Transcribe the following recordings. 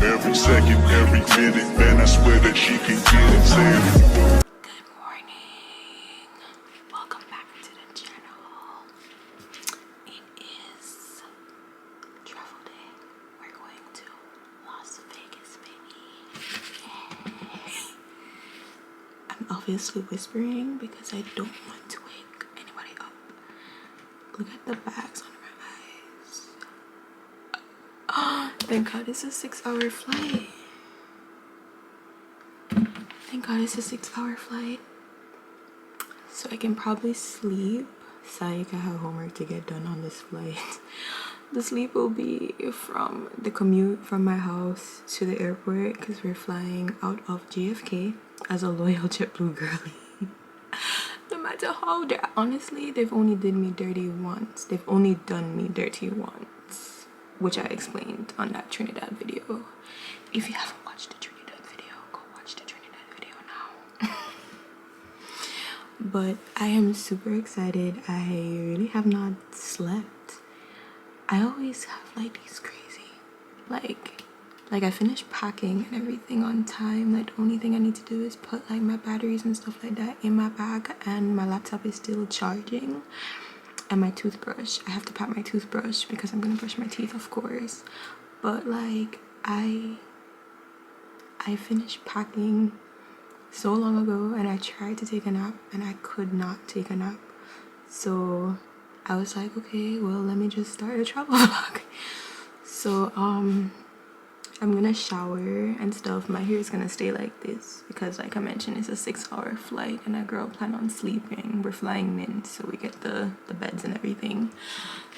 every second, every minute. Man, I swear that she can get it. Say it. Good morning. Welcome back to the channel. It is travel day. We're going to Las Vegas, baby. I'm obviously whispering because I don't want to wake anybody up. Look at the bags under my eyes. Oh, thank God it's a 6-hour flight. Thank God it's a 6-hour flight. So I can probably sleep. Sayika have homework to get done on this flight. The sleep will be from the commute from my house to the airport because we're flying out of JFK as a loyal JetBlue girlie. No matter how they're honestly, they've only did me dirty once. They've only done me dirty once, which I explained on that Trinidad video. If you haven't watched the Trinidad video, go watch the Trinidad video now. But I am super excited. I really have not slept. I always have like these crazy, like I finished packing and everything on time. Like the only thing I need to do is put like my batteries and stuff like that in my bag, and my laptop is still charging, and my toothbrush. I have to pack my toothbrush because I'm gonna brush my teeth, of course. But like I finished packing so long ago, and I tried to take a nap and I could not take a nap. So I was like, okay, well, let me just start a travel vlog. So I'm gonna shower and stuff. My hair is gonna stay like this because, like I mentioned, it's a 6-hour flight and a girl plan on sleeping. We're flying Mint, so we get the beds and everything.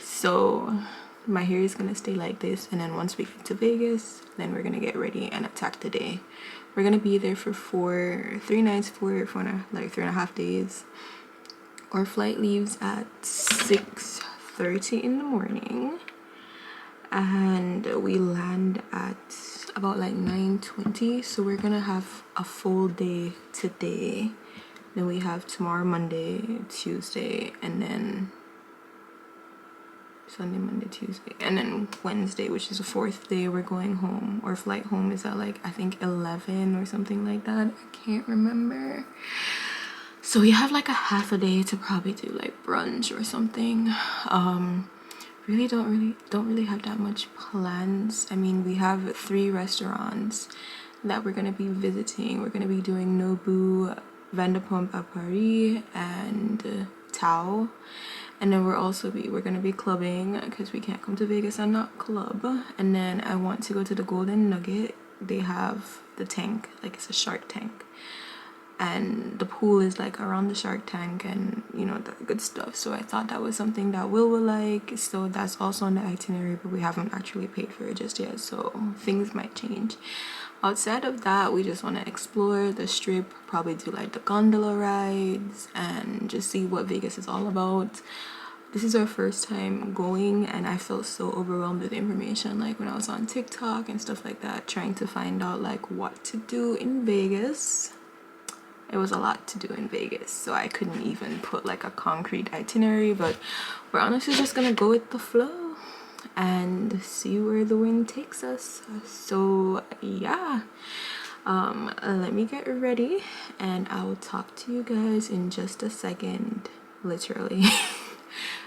So my hair is gonna stay like this, and then once we get to Vegas, then we're gonna get ready and attack the day. We're gonna be there for 3 nights, 3.5 days. Our flight leaves at 6:30 in the morning, and we land at about like 9:20. So we're gonna have a full day today. Then we have tomorrow, Monday, Tuesday, and then Sunday, Monday, Tuesday, and then Wednesday, which is the 4th day, we're going home. Our flight home is at like I think 11 or something like that. I can't remember. So we have like a half a day to probably do like brunch or something. Really don't really have that much plans. I mean, we have 3 restaurants that we're gonna be visiting. We're gonna be doing Nobu, Vanderpump à Paris, and Tao. And then we're gonna be clubbing because we can't come to Vegas and not club. And then I want to go to the Golden Nugget. They have the tank, like it's a shark tank, and the pool is like around the shark tank, and you know, the good stuff. So I thought that was something that will like, so that's also on the itinerary, but we haven't actually paid for it just yet, so things might change. Outside of that, we just want to explore the strip, probably do like the gondola rides and just see what Vegas is all about. This is our first time going, and I felt so overwhelmed with information, like when I was on TikTok and stuff like that, trying to find out like what to do in Vegas. It was a lot to do in Vegas, so I couldn't even put like a concrete itinerary, but we're honestly just gonna go with the flow and see where the wind takes us. So yeah, let me get ready and I will talk to you guys in just a second, literally.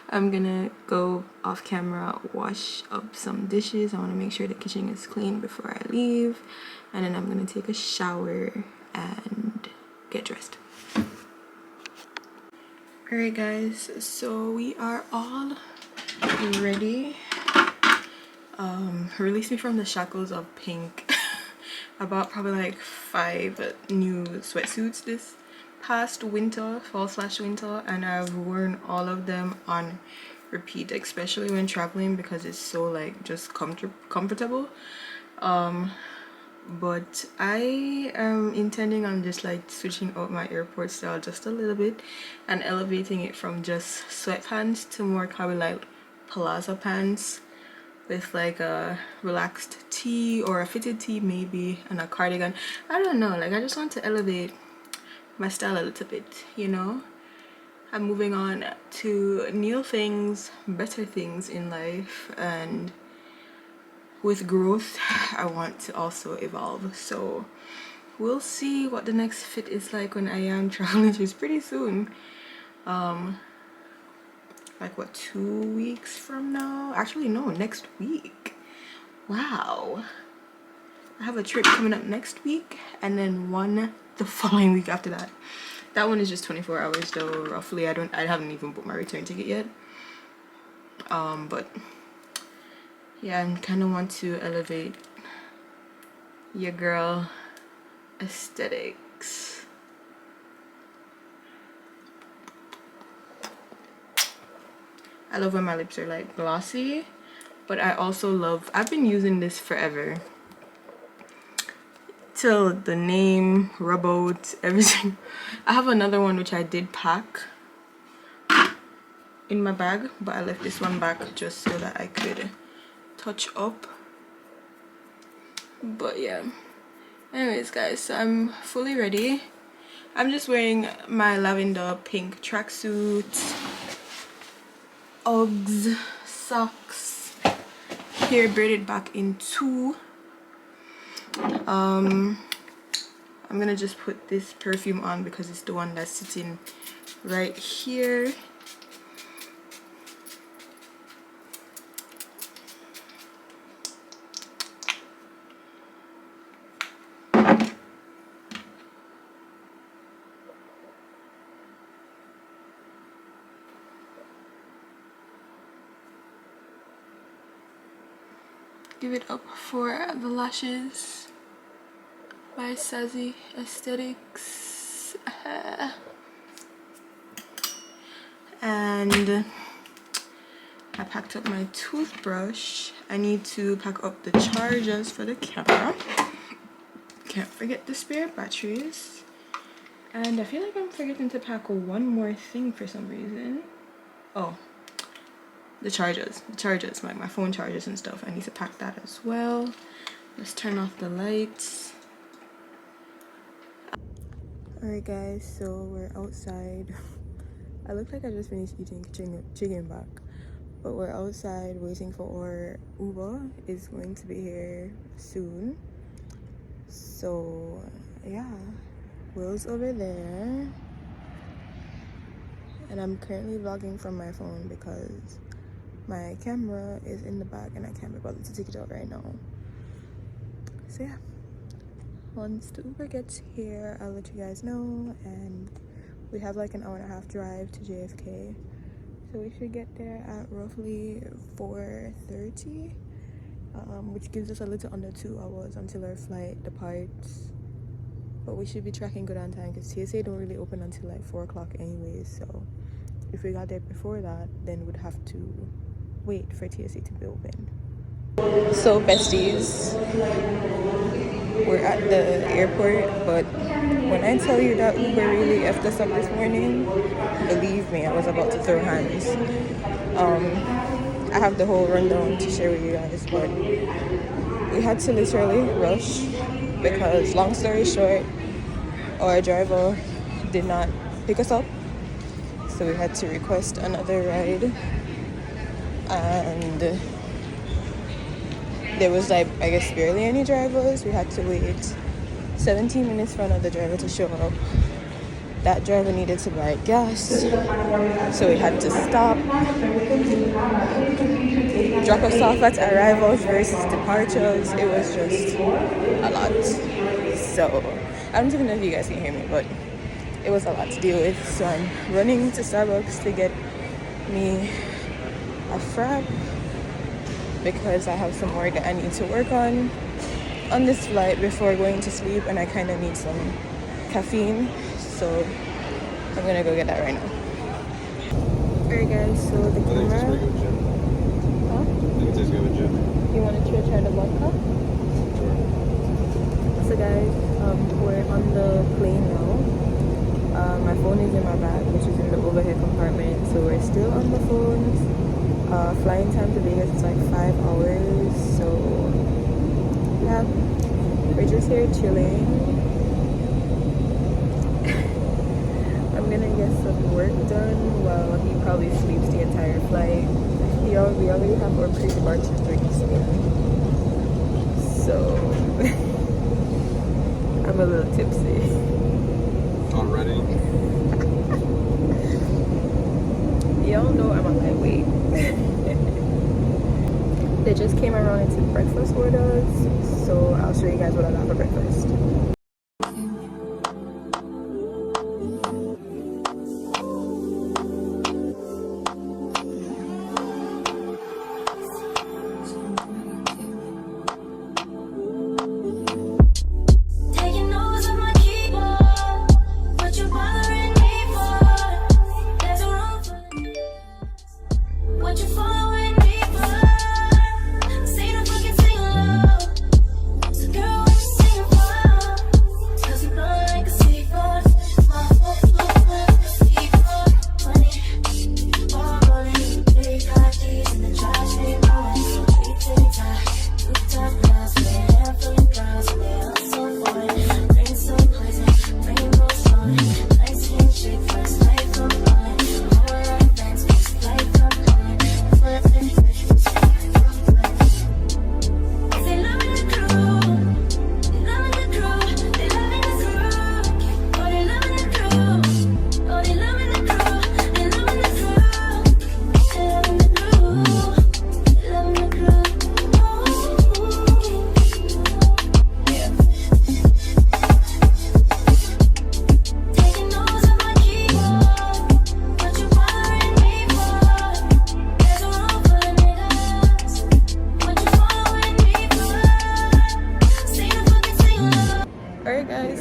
I'm gonna go off camera, wash up some dishes. I want to make sure the kitchen is clean before I leave, and then I'm gonna take a shower and get dressed. Alright guys, so we are all ready. Release me from the shackles of pink. I bought probably like 5 new sweatsuits this past winter, fall/winter, and I've worn all of them on repeat, especially when traveling because it's so like just comfortable. But I am intending on just like switching out my airport style just a little bit and elevating it from just sweatpants to more kind of like palazzo pants with like a relaxed tee or a fitted tee maybe, and a cardigan. I don't know, like I just want to elevate my style a little bit, you know. I'm moving on to new things, better things in life, and with growth, I want to also evolve. So we'll see what the next fit is like when I am traveling, which is pretty soon. Like what, 2 weeks from now? Actually no, next week. Wow, I have a trip coming up next week, and then one the following week after that. That one is just 24 hours though, roughly. I haven't even booked my return ticket yet. But yeah, I kind of want to elevate your girl aesthetics. I love when my lips are like glossy, but I also love, I've been using this forever. Till the name, rub out, everything. I have another one which I did pack in my bag, but I left this one back just so that I could touch up. But yeah, anyways guys, so I'm fully ready. I'm just wearing my lavender pink tracksuit, Uggs, socks, hair braided back in 2. I'm gonna just put this perfume on because it's the one that's sitting right here. Give it up for the lashes by Sassy Aesthetics. And I packed up my toothbrush. I need to pack up the chargers for the camera. Can't forget the spare batteries. And I feel like I'm forgetting to pack one more thing for some reason. Oh, the chargers, like my phone chargers and stuff. I need to pack that as well. Let's turn off the lights. Alright guys, so we're outside. I look like I just finished eating chicken back, but we're outside waiting for our Uber. Is going to be here soon. So yeah, Will's over there, and I'm currently vlogging from my phone because my camera is in the back and I can't be bothered to take it out right now. So yeah, once the Uber gets here, I'll let you guys know. And we have like an hour and a half drive to JFK, so we should get there at roughly 4:30, which gives us a little under 2 hours until our flight departs. But we should be tracking good on time because TSA don't really open until like 4 o'clock anyways. So if we got there before that, then we'd have to wait for TSA to be open. So besties, we're at the airport, but when I tell you that Uber really effed us up this morning, believe me, I was about to throw hands. I have the whole rundown to share with you guys, but we had to literally rush because, long story short, our driver did not pick us up, so we had to request another ride. And there was like, I guess, barely any drivers. We had to wait 17 minutes for another driver to show up. That driver needed to buy gas, so we had to stop, drop us off at arrivals versus departures. It was just a lot. So I don't even know if you guys can hear me, but it was a lot to deal with. So I'm running to Starbucks to get me a frap because I have some work that I need to work on this flight before going to sleep, and I kind of need some caffeine, so I'm gonna go get that right now. Alright guys, so the camera. Huh? You want to try the vodka? So guys, we're on the plane now. My phone is in my bag, which is in the overhead compartment, so we're still on the phones. Flying time to Vegas is like 5 hours, so yeah, we're just here chilling. I'm gonna get some work done while he probably sleeps the entire flight. We already have our pre-departure drinks. so I'm a little tipsy. Already? Y'all know I'm a lightweight. They just came around and took breakfast orders, so I'll show you guys what I got for breakfast.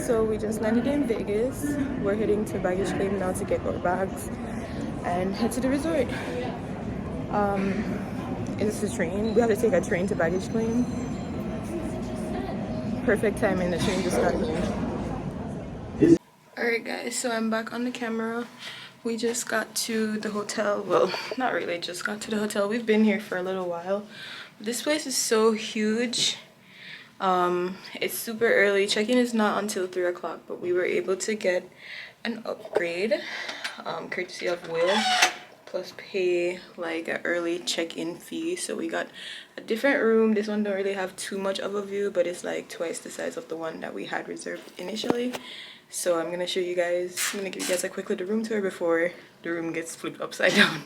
So we just landed in Vegas. We're heading to baggage claim now to get our bags and head to the resort. It's a train. We have to take a train to baggage claim. Perfect timing, the train just got here. Alright guys, so I'm back on the camera. We just got to the hotel. Well, not really just got to the hotel. We've been here for a little while. This place is so huge. It's super early. Check-in is not until 3 o'clock, but we were able to get an upgrade courtesy of Will, plus pay like an early check-in fee. So we got a different room. This one don't really have too much of a view, but it's like twice the size of the one that we had reserved initially. So I'm gonna show you guys, I'm gonna give you guys a quick little room tour before the room gets flipped upside down.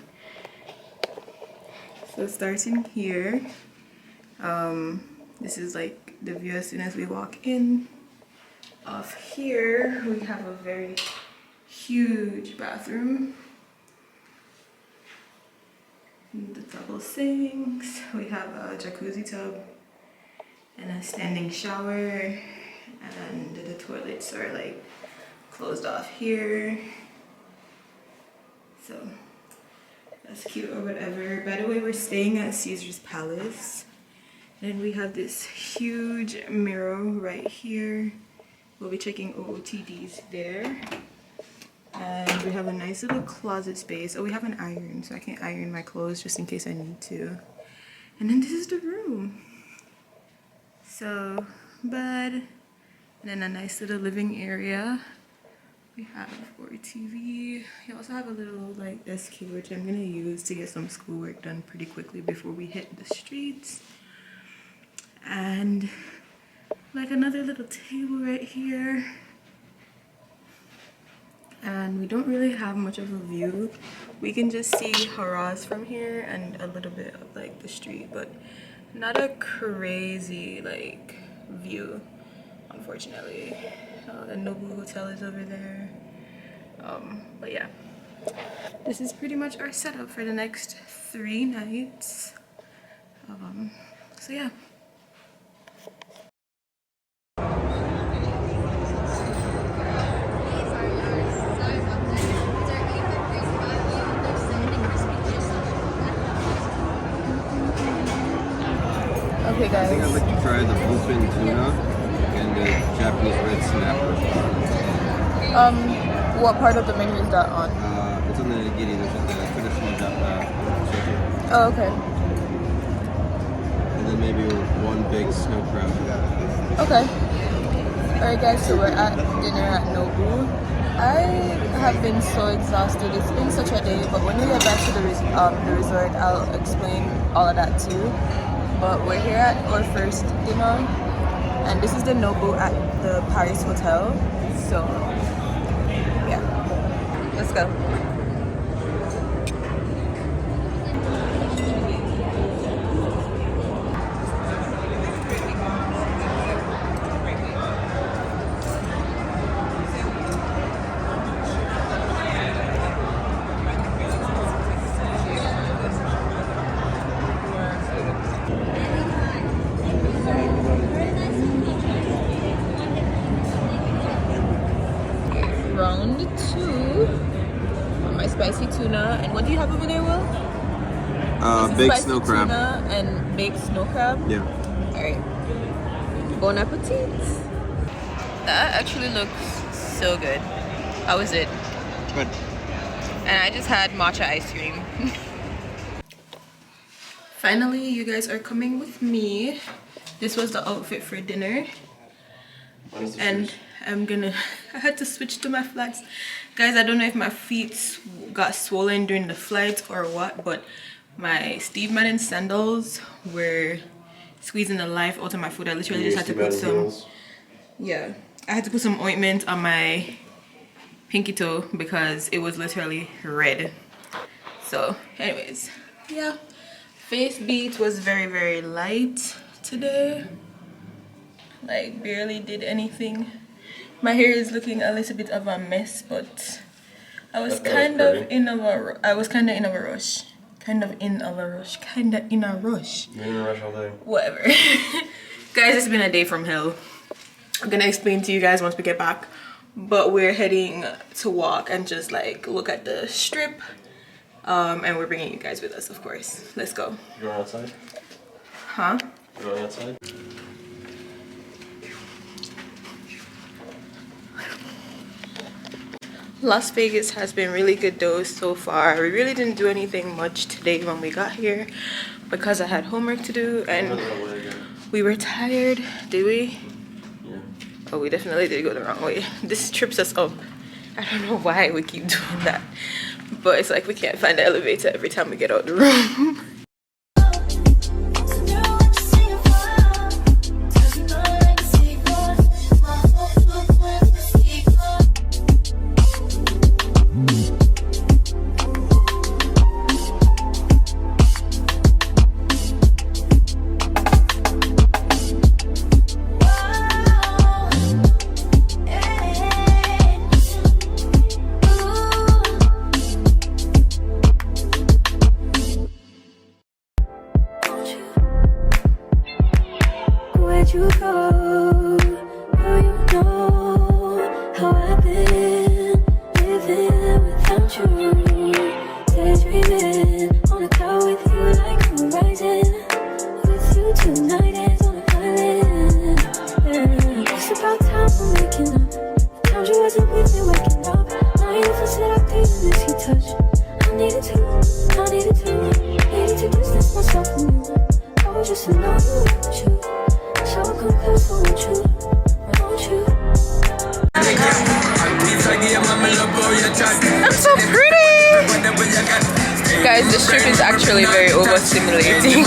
So starting here, this is like the view as soon as we walk in. Off here, we have a very huge bathroom. The double sinks. We have a jacuzzi tub and a standing shower, and the toilets are like closed off here. So that's cute or whatever. By the way, we're staying at Caesar's Palace. And we have this huge mirror right here. We'll be checking OOTDs there. And we have a nice little closet space. Oh, we have an iron, so I can iron my clothes just in case I need to. And then this is the room. So, bed. And then a nice little living area. We have our TV. We also have a little like desk here, which I'm gonna use to get some schoolwork done pretty quickly before we hit the streets. And like another little table right here. And we don't really have much of a view. We can just see Haraz from here and a little bit of like the street, but not a crazy like view, unfortunately. The Nobu Hotel is over there. But yeah, this is pretty much our setup for the next 3 nights. So yeah. Okay, guys. I think I'd like to try the open tuna and the Japanese red snapper. What part of the menu is that on? It's on the nigiri. There's like the traditional Japanese chicken. Oh, okay. And then maybe 1 big snow crab. Okay. Alright guys, so we're at dinner at Nobu. I have been so exhausted. It's been such a day, but when we get back to the resort, I'll explain all of that too. But we're here at our first dinner. And this is the Nobu at the Paris Hotel. So yeah, let's go. Round 2 on my spicy tuna. And what do you have over there, Will? Baked snow crab. Tuna and baked snow crab. Yeah. All right. Bon appetit. That actually looks so good. How was it? Good. And I just had matcha ice cream. Finally, you guys are coming with me. This was the outfit for dinner. And I'm gonna, I had to switch to my flats. Guys, I don't know if my feet got swollen during the flight or what, but my Steve Madden sandals were squeezing the life out of my foot. I literally just had to put some, yeah, I had to put some ointment on my pinky toe because it was literally red. So anyways, yeah, face beat was very light today. Like barely did anything. My hair is looking a little bit of a mess, but I was kind of in a rush. You're in a rush all day. Whatever. Guys, it's been a day from hell. I'm gonna explain to you guys once we get back. But we're heading to walk and just like look at the strip. And we're bringing you guys with us, of course. Let's go. You going outside? Huh? You going outside? Las Vegas has been really good though so far. We really didn't do anything much today when we got here because I had homework to do and we were tired. Did we? Yeah. Oh, we definitely did go the wrong way. This trips us up. I don't know why we keep doing that, but it's like we can't find the elevator every time we get out the room. You go, oh, you know how I've been living without you. Daydreaming on a cloud with you like horizon. With you tonight is on an island. Yeah. It's about time for waking up. Times you wasn't with me waking up. Now you for said I couldn't miss your touch. I needed to distance myself from you. I was just to know you were true. So come close, won't you? I'm so pretty! Guys, this trip is actually very overstimulating.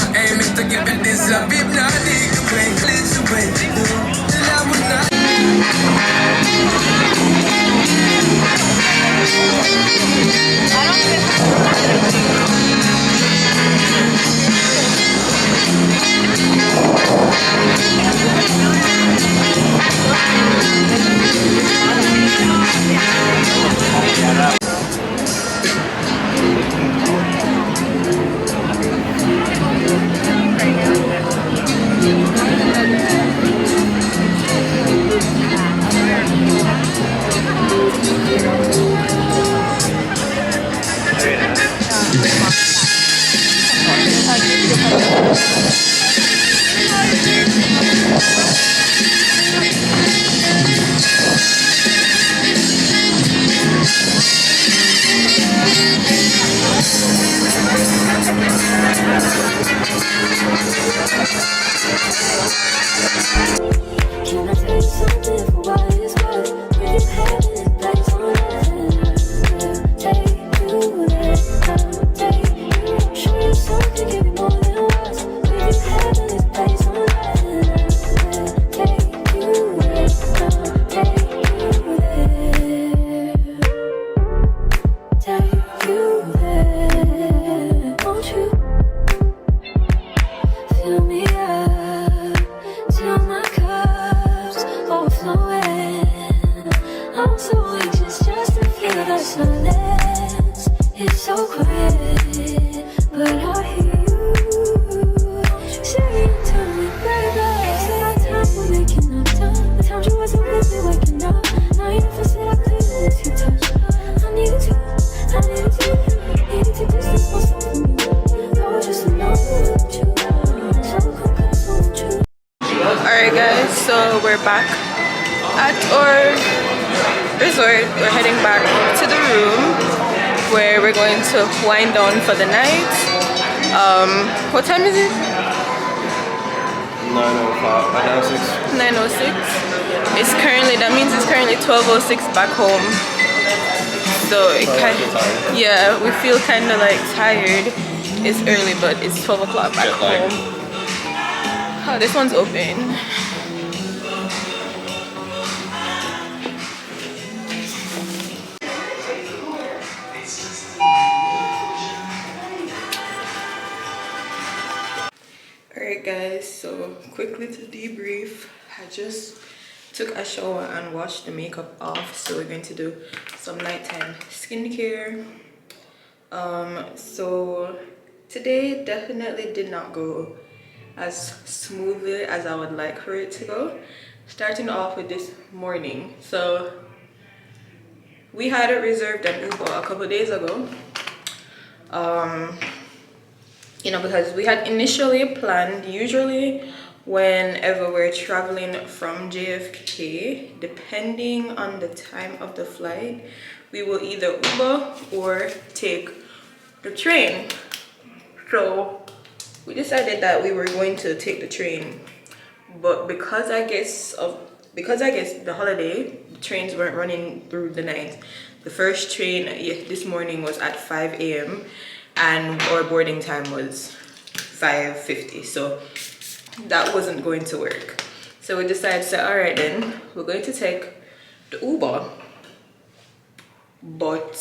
Can I tell you something for what it's worth? We've had it back on nothing. Take you there, I'll take you. Show you something, give you more than words. We've we're back at our resort. We're heading back to the room where we're going to wind down for the night. What time is it? 9:06. 9:06. It's currently, that means it's currently 12:06 back home. So it kind of, yeah, we feel kind of like tired. It's early, but it's 12 o'clock back home. Oh, this one's open. Alright guys, so quickly to debrief, I just took a shower and washed the makeup off, so we're going to do some nighttime skincare. So today definitely did not go as smoothly as I would like for it to go. Starting off with this morning, so we had reserved an Uber a couple days ago. You know, because we had initially planned, usually whenever we're traveling from JFK, depending on the time of the flight, we will either Uber or take the train. So we decided that we were going to take the train, but because I guess the holiday, the trains weren't running through the night. The first train this morning was at 5 a.m. and our boarding time was 5:50, so that wasn't going to work. So we decided to say, all right then, we're going to take the Uber. But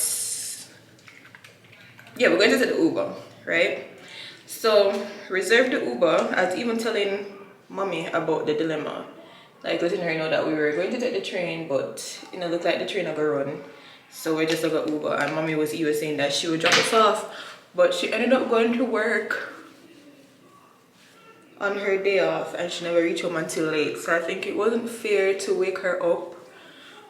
yeah, we're going to take the Uber, right? So reserve the Uber. I was even telling mommy about the dilemma, like letting her know that we were going to take the train, but you know, looked like the train are gonna run, so we just got Uber. And mommy was even saying that she would drop us off, but she ended up going to work on her day off and she never reached home until late. So I think it wasn't fair to wake her up.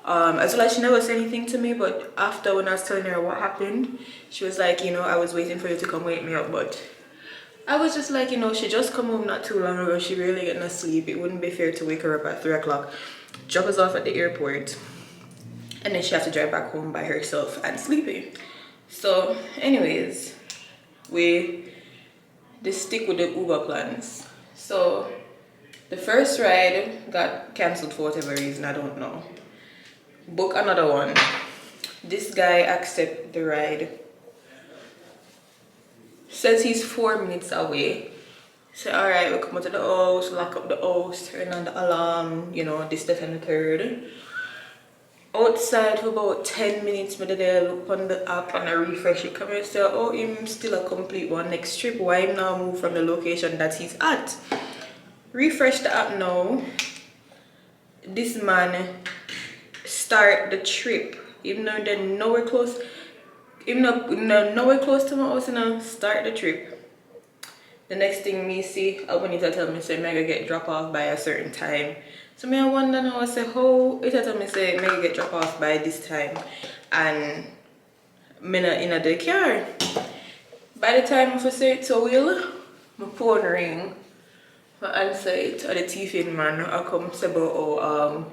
As well as she never said anything to me, but after, when I was telling her what happened, she was like, you know, I was waiting for you to come wake me up. But I was just like, you know, she just come home not too long ago, she really getting no sleep. It wouldn't be fair to wake her up at 3 o'clock, drop us off at the airport, and then she has to drive back home by herself and sleepy. So anyways, we just stick with the Uber plans. So the first ride got cancelled for whatever reason, I don't know. Book another one. This guy accept the ride. Says he's 4 minutes away. Say, all right, we'll come out to the house, lock up the house, turn on the alarm, you know, this, that, and the third. Outside for about 10 minutes, but then I look on the app and I refresh it. Come and say, oh, him still a complete one next trip. Why him now move from the location that he's at? Refresh the app now. This man start the trip, even though they're nowhere close. Even though nowhere close to my house, you know, start the trip. The next thing me see, Albanita tell me say, "Mega get drop off by a certain time." So me I wonder now, I say, how it tell me say, "Mega get drop off by this time," and me not in the car. By the time I say it so well, my phone ring. I answer it, and the thieving man I come say about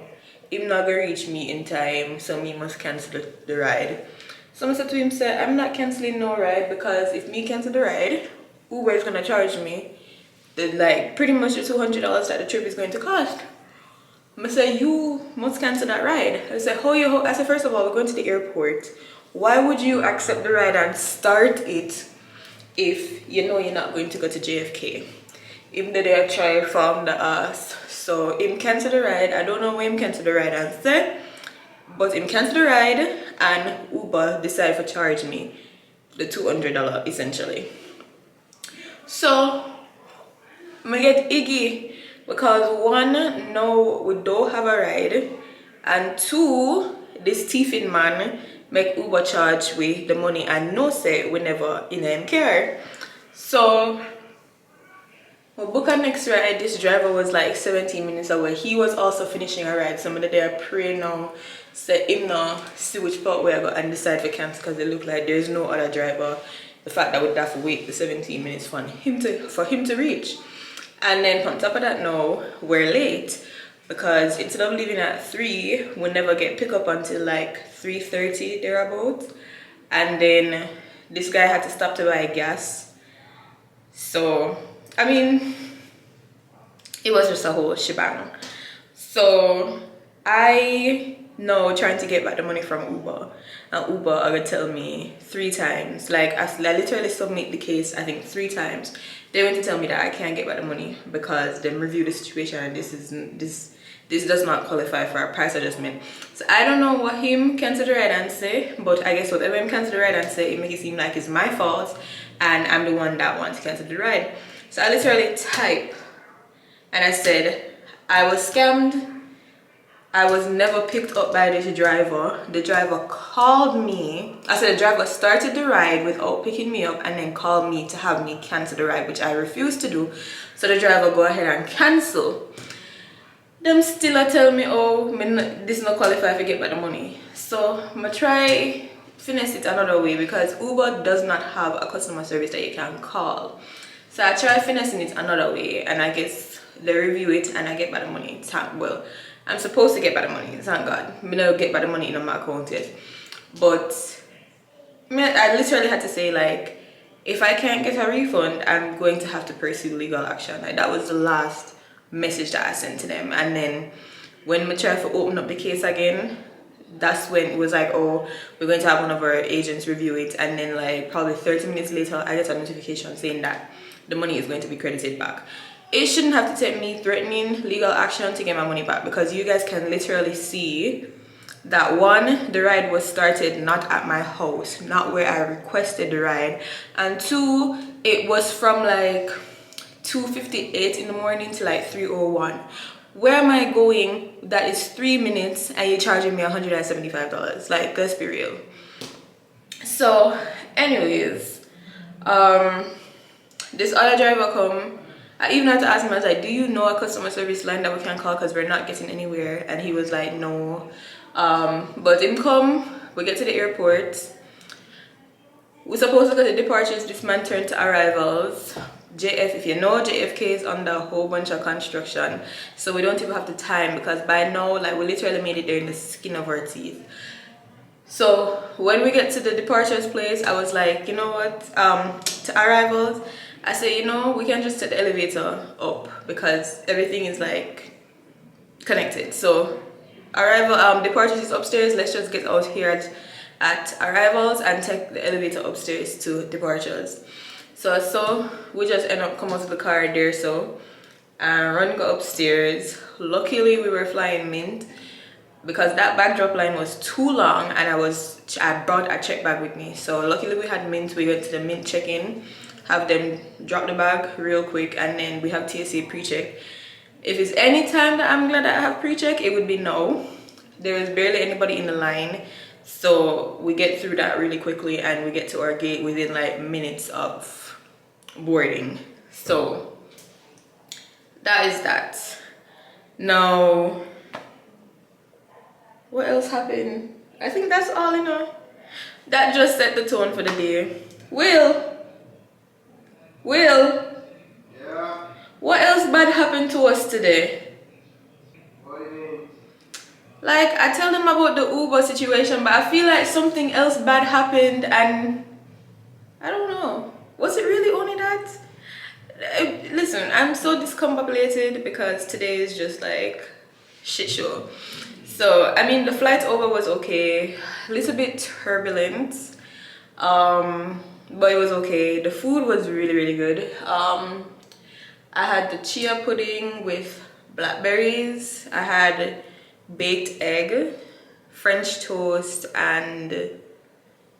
him not gonna reach me in time, so me must cancel the ride. So I said to him, say, I'm not cancelling no ride, because if me cancel the ride, Uber is gonna charge me the like pretty much the $200 that the trip is going to cost. I say, you must cancel that ride. I said, I said, first of all, we're going to the airport. Why would you accept the ride and start it if you know you're not going to go to JFK? Even though they try from the ass. So him cancel the ride. I don't know why him cancel the ride and say, but him cancel the ride and Uber decide to charge me the $200 essentially. So I get iggy because one, no, we don't have a ride, and two, this thieving man make Uber charge we the money and no say we never in him care. So we book our next ride. This driver was like 17 minutes away. He was also finishing a ride. Somebody there pray now, say him now see which part we go and decide to cancel, because it look like there's no other driver. The fact that we'd have to wait the 17 minutes for him to reach. And then on top of that, now we're late because instead of leaving at 3, we never get pickup until like 3:30 thereabouts. And then this guy had to stop to buy gas. So I mean, it was just a whole shebang. So I now trying to get back the money from Uber, and Uber are gonna tell me 3 times, like I literally submit the case I think 3 times. They went to tell me that I can't get back the money because they review the situation and this does not qualify for a price adjustment. So I don't know what him can to the right and say, but I guess whatever him can to the right and say, it makes it seem like it's my fault and I'm the one that wants to cancel the ride. So I literally type and I said I was scammed. I was never picked up by this driver. The driver called me. I said the driver started the ride without picking me up and then called me to have me cancel the ride, which I refused to do. So the driver go ahead and cancel. Them still tell me, oh, this not qualify to get back the money. So I'm gonna try finesse it another way because Uber does not have a customer service that you can call. So I try finessing it another way, and I guess they review it and I get back the money. Well, I'm supposed to get back the money, thank God. I don't get back the money in my account yet. But I literally had to say, like, if I can't get a refund, I'm going to have to pursue legal action. Like, that was the last message that I sent to them. And then when we tried to open up the case again, that's when it was like, oh, we're going to have one of our agents review it. And then like probably 30 minutes later, I get a notification saying that the money is going to be credited back. It shouldn't have to take me threatening legal action to get my money back, because you guys can literally see that 1, the ride was started not at my house, not where I requested the ride, and 2, it was from like 2:58 in the morning to like 3:01. Where am I going? That is 3 minutes and you're charging me $175. Like, let's be real. So anyways, this other driver come. I even had to ask him, I was like, do you know a customer service line that we can call because we're not getting anywhere? And he was like, no. But him come, we get to the airport. We're supposed to go to departures. This man turned to arrivals. JF, if you know, JFK is under a whole bunch of construction, so we don't even have the time, because by now, like, we literally made it there in the skin of our teeth. So when we get to the departures place, I was like, you know what, to arrivals, I said, you know, we can just set the elevator up because everything is like connected. So departures is upstairs. Let's just get out here at arrivals and take the elevator upstairs to departures. So we just end up coming out of the car there, so run go upstairs. Luckily we were flying Mint, because that bag drop line was too long and I brought a check bag with me. So luckily we had Mint. We went to the Mint check-in, have them drop the bag real quick, and then we have TSA pre-check. If it's any time that I'm glad that I have pre-check, it would be now. There is barely anybody in the line, so we get through that really quickly and we get to our gate within like minutes of boarding. So that is that. Now, what else happened? I think that's all, you know. That just set the tone for the day. Will, Yeah. what else bad happened to us today? What do you mean? Like, I tell them about the Uber situation, but I feel like something else bad happened, and I don't know. Was it really only that? Listen, I'm so discombobulated because today is just like shit show. So I mean, the flight over was okay, a little bit turbulent, but it was okay. The food was really good. I had the chia pudding with blackberries. I had baked egg, French toast, and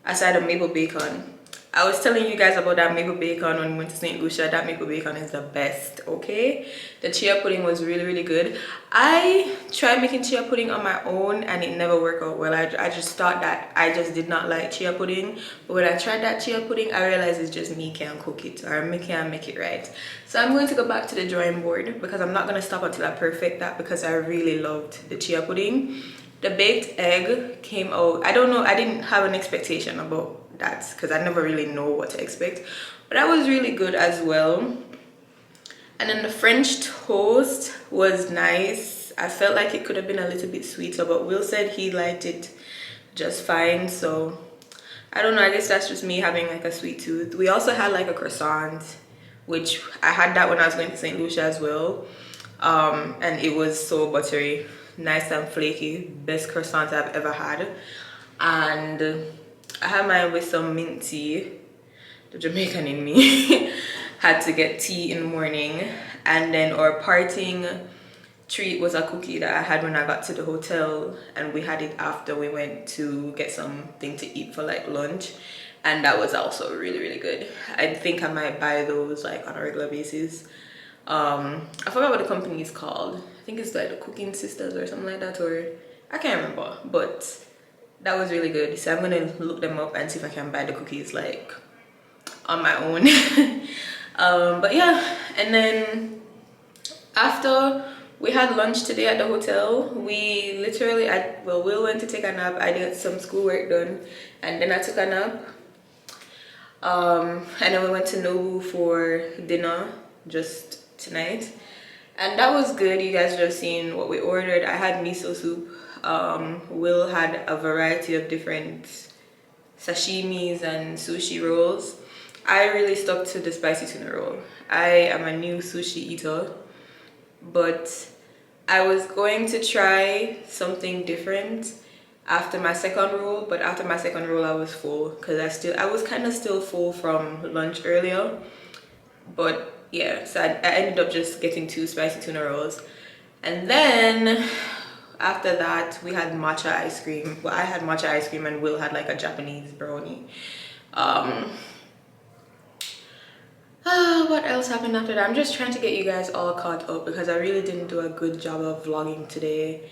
a side of maple bacon. I was telling you guys about that maple bacon when we went to St. Lucia. That maple bacon is the best, okay? The chia pudding was really good. I tried making chia pudding on my own and it never worked out well. I just thought that I just did not like chia pudding. But when I tried that chia pudding, I realized it's just me can't cook it, or me can't make it right. So I'm going to go back to the drawing board, because I'm not going to stop until I perfect that, because I really loved the chia pudding. The baked egg came out, I don't know, I didn't have an expectation about that because I never really know what to expect, but that was really good as well. And then the French toast was nice. I felt like it could have been a little bit sweeter, but Will said he liked it just fine. So I don't know, I guess that's just me having like a sweet tooth. We also had like a croissant, which I had that when I was going to St. Lucia as well. And it was so buttery, nice and flaky, best croissant I've ever had. And I had mine with some mint tea. The Jamaican in me had to get tea in the morning. And then our parting treat was a cookie that I had when I got to the hotel, and we had it after we went to get something to eat for like lunch, and that was also really good. I think I might buy those like on a regular basis. I forgot what the company is called. I think it's like the Cooking Sisters or something like that, or I can't remember, but that was really good. So I'm gonna look them up and see if I can buy the cookies like on my own. But yeah, and then after we had lunch today at the hotel, we literally, Will went to take a nap, I did some schoolwork done, and then I took a nap. And then we went to Nobu for dinner just tonight, and that was good. You guys just seen what we ordered. I had miso soup. Will had a variety of different sashimis and sushi rolls. I really stuck to the spicy tuna roll. I am a new sushi eater, but I was going to try something different after my second roll, but after my second roll I was full because I was kind of still full from lunch earlier. But yeah, so I ended up just getting 2 spicy tuna rolls, and then after that we had matcha ice cream. Well, I had matcha ice cream and Will had like a Japanese brownie. What else happened after that? I'm just trying to get you guys all caught up because I really didn't do a good job of vlogging today.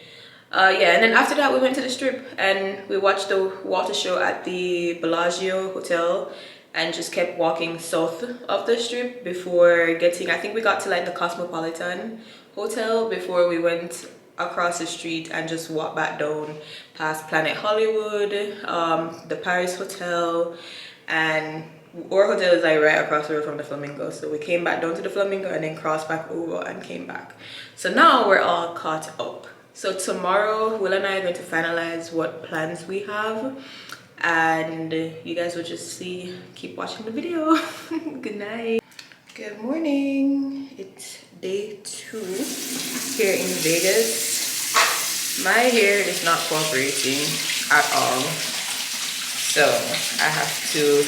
Yeah, and then after that we went to the Strip and we watched the water show at the Bellagio Hotel and just kept walking south of the Strip before getting, I think we got to like the Cosmopolitan Hotel before we went across the street and just walked back down past Planet Hollywood, the Paris Hotel, and our hotel is like right across the road from the Flamingo. So we came back down to the Flamingo and then crossed back over and came back. So now we're all caught up. So tomorrow Will and I are going to finalize what plans we have, and you guys will just see. Keep watching the video. Good night. Good morning. It's day 2 here in Vegas. My hair is not cooperating at all, so I have to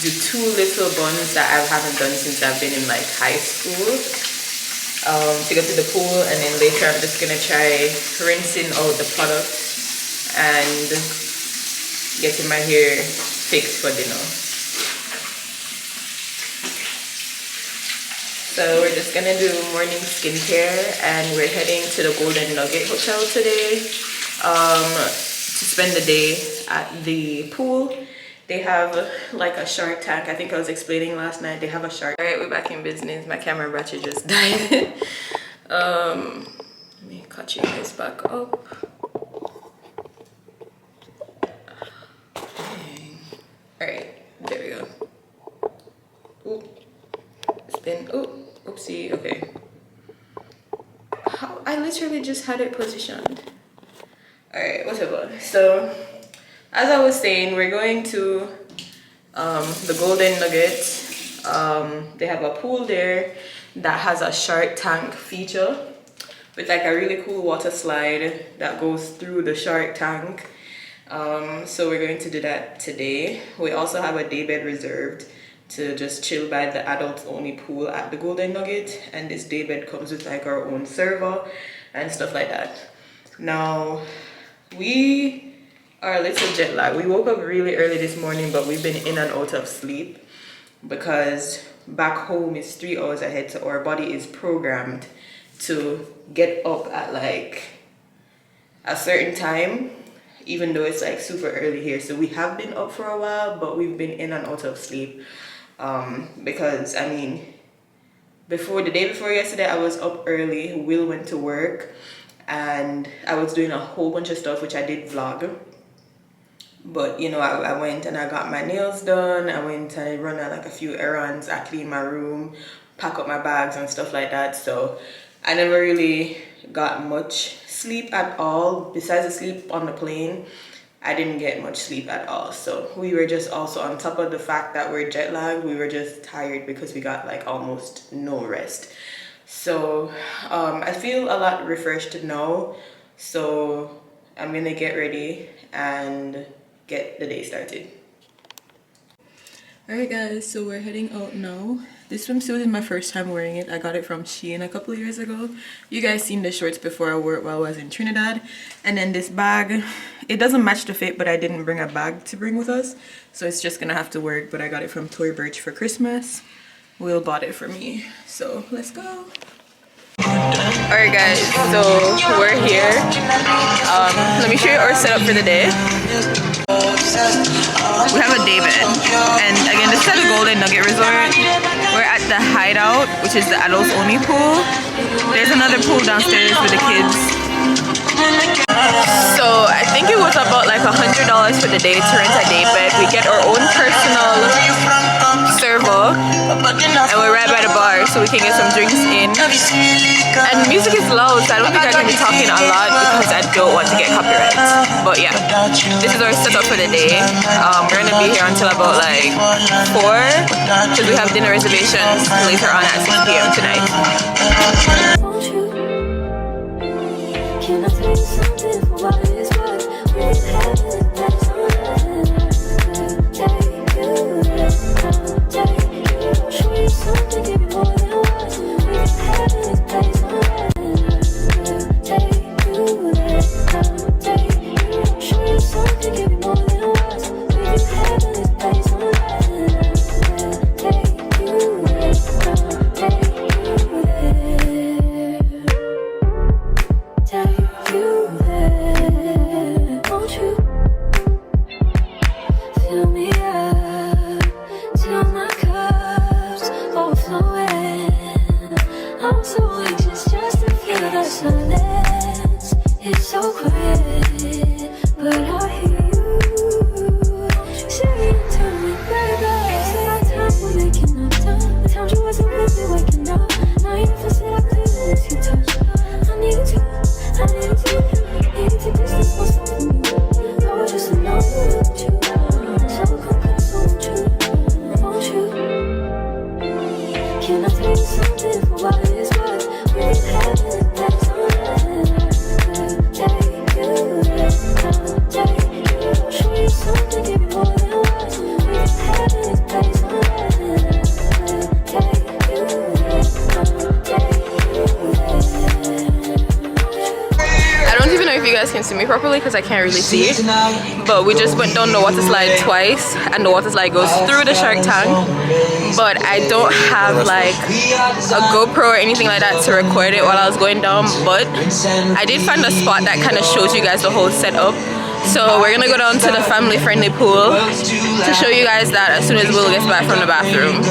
do 2 little buns that I haven't done since I've been in like high school, to go to the pool, and then later I'm just gonna try rinsing out the product and getting my hair fixed for dinner. So we're just gonna do morning skincare, and we're heading to the Golden Nugget Hotel today to spend the day at the pool. They have like a shark tank. I think I was explaining last night. They have a shark. All right, we're back in business. My camera battery just died. Let me cut you guys back up. All right, there we go. Ooh, spin. Ooh, oopsie. Okay. I literally just had it positioned. All right, whatever. So, as I was saying, we're going to the Golden Nugget. They have a pool there that has a shark tank feature with like a really cool water slide that goes through the shark tank. So we're going to do that today. We also have a daybed reserved to just chill by the adults only pool at the Golden Nugget, and this daybed comes with like our own server and stuff like that. Now we are a little jet lagged. We woke up really early this morning, but we've been in and out of sleep because back home is 3 hours ahead, so our body is programmed to get up at like a certain time, even though it's like super early here. So we have been up for a while, but we've been in and out of sleep because I mean, the day before yesterday I was up early. Will went to work and I was doing a whole bunch of stuff, which I did vlog. But you know, I went and I got my nails done. I went and I run like a few errands. I cleaned my room, pack up my bags and stuff like that. So I never really got much sleep at all. Besides the sleep on the plane, I didn't get much sleep at all. So we were just also, on top of the fact that we're jet lagged, we were just tired because we got like almost no rest. So I feel a lot refreshed now. So I'm gonna get ready and get the day started. Alright guys, so we're heading out now. This swimsuit is my first time wearing it. I got it from Shein a couple of years ago. You guys seen the shorts before I wore it while I was in Trinidad. And then this bag, it doesn't match the fit, but I didn't bring a bag to bring with us. So it's just gonna have to work, but I got it from Tory Burch for Christmas. Will bought it for me. So let's go. Alright guys, so we're here. Let me show you our setup for the day. We have a day bed, and again this is at the Golden Nugget Resort. We're at the Hideout, which is the adults only pool. There's another pool downstairs with the kids. So I think it was about like $100 for the day to rent a day bed. We get our own personal servo, and we're right by the bar, so we can get some drinks in. And music is loud, so I don't think I can be talking a lot because I don't want to get copyright. But yeah, this is our setup for the day. We're gonna be here until about like 4 because we have dinner reservations later on at 6 p.m. tonight. Can I tell you something for what it is worth? We have it, that's all show you something, give you more than words. We have it, that's all show you something, give you more than words. We have it, that's all it's so quiet, but I hear you saying to me, baby, say our time we're making up time. The times you wasn't with me waking up. Now you never said I couldn't miss your touch. I need to distance myself from you. I was just alone with you. So come close, won't you? Can I tell you something for what it is worth? We have it, that's all. Show you something, give you more than words. We have it, that's all. I don't even know if you guys can see me properly because I can't really see. But we just went down the water slide twice, and the water slide goes through the shark tank. But I don't have like a GoPro or anything like that to record it while I was going down. But I did find a spot that kind of shows you guys the whole setup. So we're gonna go down to the family-friendly pool to show you guys that as soon as Will gets back from the bathroom.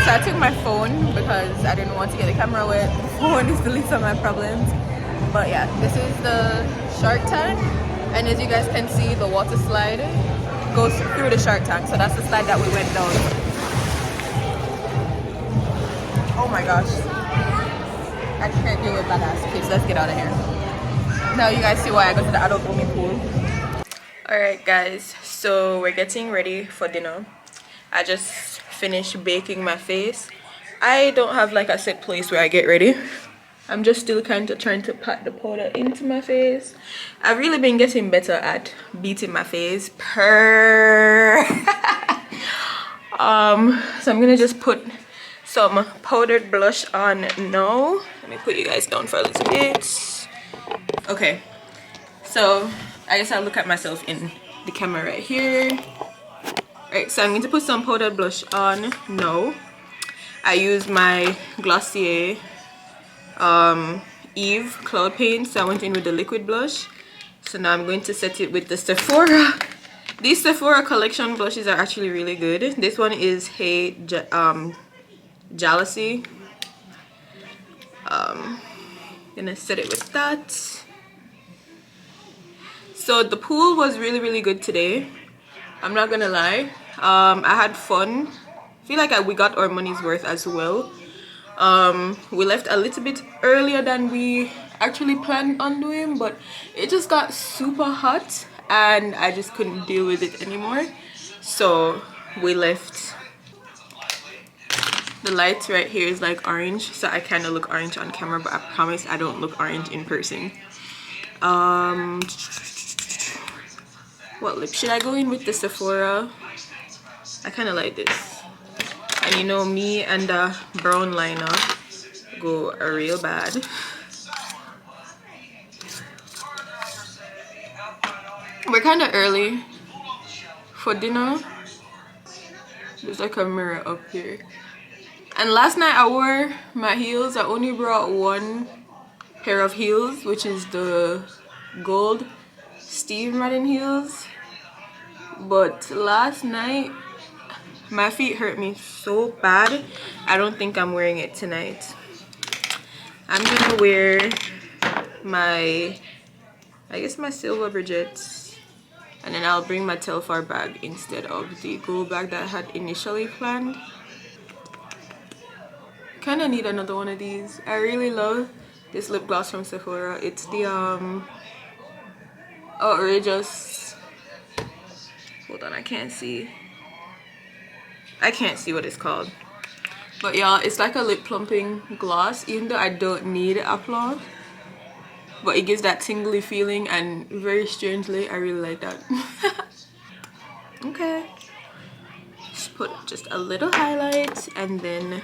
I took my phone because I didn't want to get the camera wet. The phone is the least of my problems. But yeah, this is the shark tank, and as you guys can see, the water slide goes through the shark tank. So that's the slide that we went down. Oh my gosh, I can't deal with badass kids. Let's get out of here. Now you guys see why I go to the adult only pool. Alright guys, so we're getting ready for dinner. I just finished baking my face. I don't have like a set place where I get ready. I'm just still kind of trying to pat the powder into my face. I've really been getting better at beating my face so I'm gonna just put some powdered blush on now. Let me put you guys down for a little bit. Okay, so I guess I'll look at myself in the camera right here. Alright, so I'm going to put some powdered blush on now. I use my Glossier Eve Cloud Paint, so I went in with the liquid blush. So now I'm going to set it with the Sephora. These Sephora collection blushes are actually really good. This one is Jealousy. Gonna set it with that. So the pool was really good today. I'm not gonna lie. I had fun. I feel like we got our money's worth as well. We left a little bit earlier than we actually planned on doing, but it just got super hot and I just couldn't deal with it anymore, so we left. The light right here is like orange, so I kind of look orange on camera, but I promise I don't look orange in person. What lip should I go in with? The Sephora. I kind of like this, and you know me and the brown liner go real bad. We're kind of early for dinner. There's like a mirror up here. And last night I wore my heels. I only brought one pair of heels, which is the gold Steve Madden heels. But last night my feet hurt me so bad. I don't think I'm wearing it tonight. I'm gonna wear my, I guess, my silver Bridgets, and then I'll bring my Telfar bag instead of the gold bag that I had initially planned. Kind of need another one of these. I really love this lip gloss from Sephora. It's the outrageous, hold on, I can't see what it's called, but y'all, it's like a lip plumping gloss, even though I don't need applause, but it gives that tingly feeling, and very strangely I really like that. Okay, just put just a little highlight and then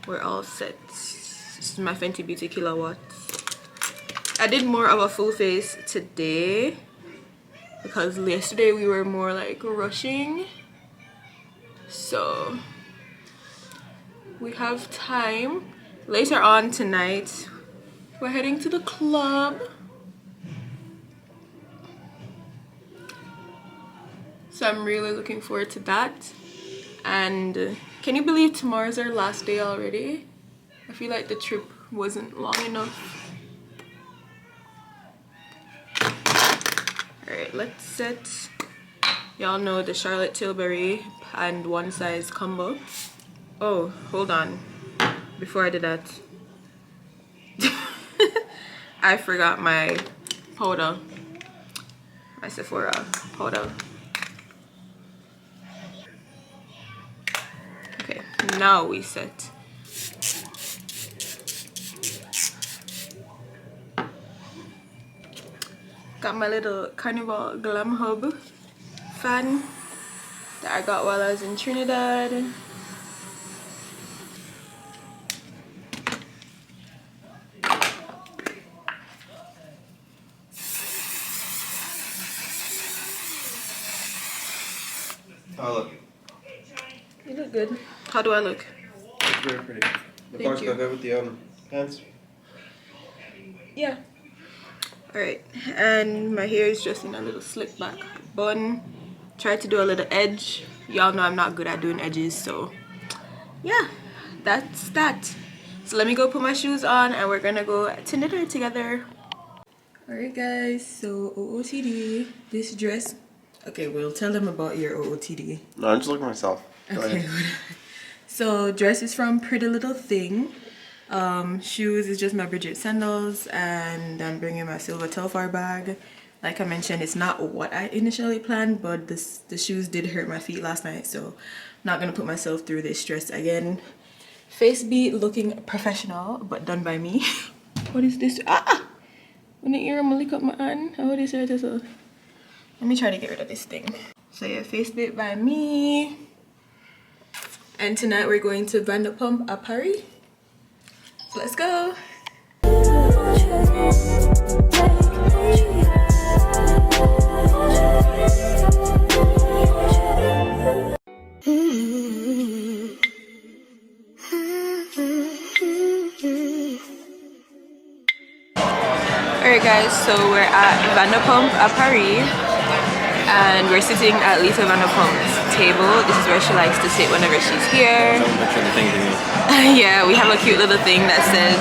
we're all set. This is my Fenty Beauty Kilowatts. I did more of a full face today because yesterday we were more like rushing, so we have time. Later on tonight we're heading to the club, so I'm really looking forward to that. And can you believe tomorrow's our last day already? I feel like the trip wasn't long enough. Alright, let's set. Y'all know the Charlotte Tilbury and one size combo. Oh, hold on. Before I did that, I forgot my powder. My Sephora powder. Okay, now we set. Got my little Carnival Glam Hub fan that I got while I was in Trinidad. Oh, look. You look good. How do I look? It's very pretty. The Thank bars you. go good with the pants. Yeah. Alright, and my hair is just in a little slick back bun. Tried to do a little edge. Y'all know I'm not good at doing edges, so yeah, that's that. So let me go put my shoes on and we're gonna go to dinner together. Alright guys, so OOTD, this dress. Okay, we'll tell them about your OOTD. No, I'm just looking at myself. Go Okay, ahead. so dress is from Pretty Little Thing. Shoes is just my Bridget sandals, and I'm bringing my silver Telfar bag. Like I mentioned, it's not what I initially planned, but the shoes did hurt my feet last night, so I'm not gonna put myself through this stress again. Face beat looking professional, but done by me. What is this? Ah! When the ear, I'm gonna lick up my hand. How is it? Let me try to get rid of this thing. So yeah, face beat by me. And tonight we're going to Vanderpump at Paris. Let's go. Alright guys, so we're at Vanderpump at Paris and we're sitting at Lisa Vanderpump's table. This is where she likes to sit whenever she's here. Yeah, we have a cute little thing that says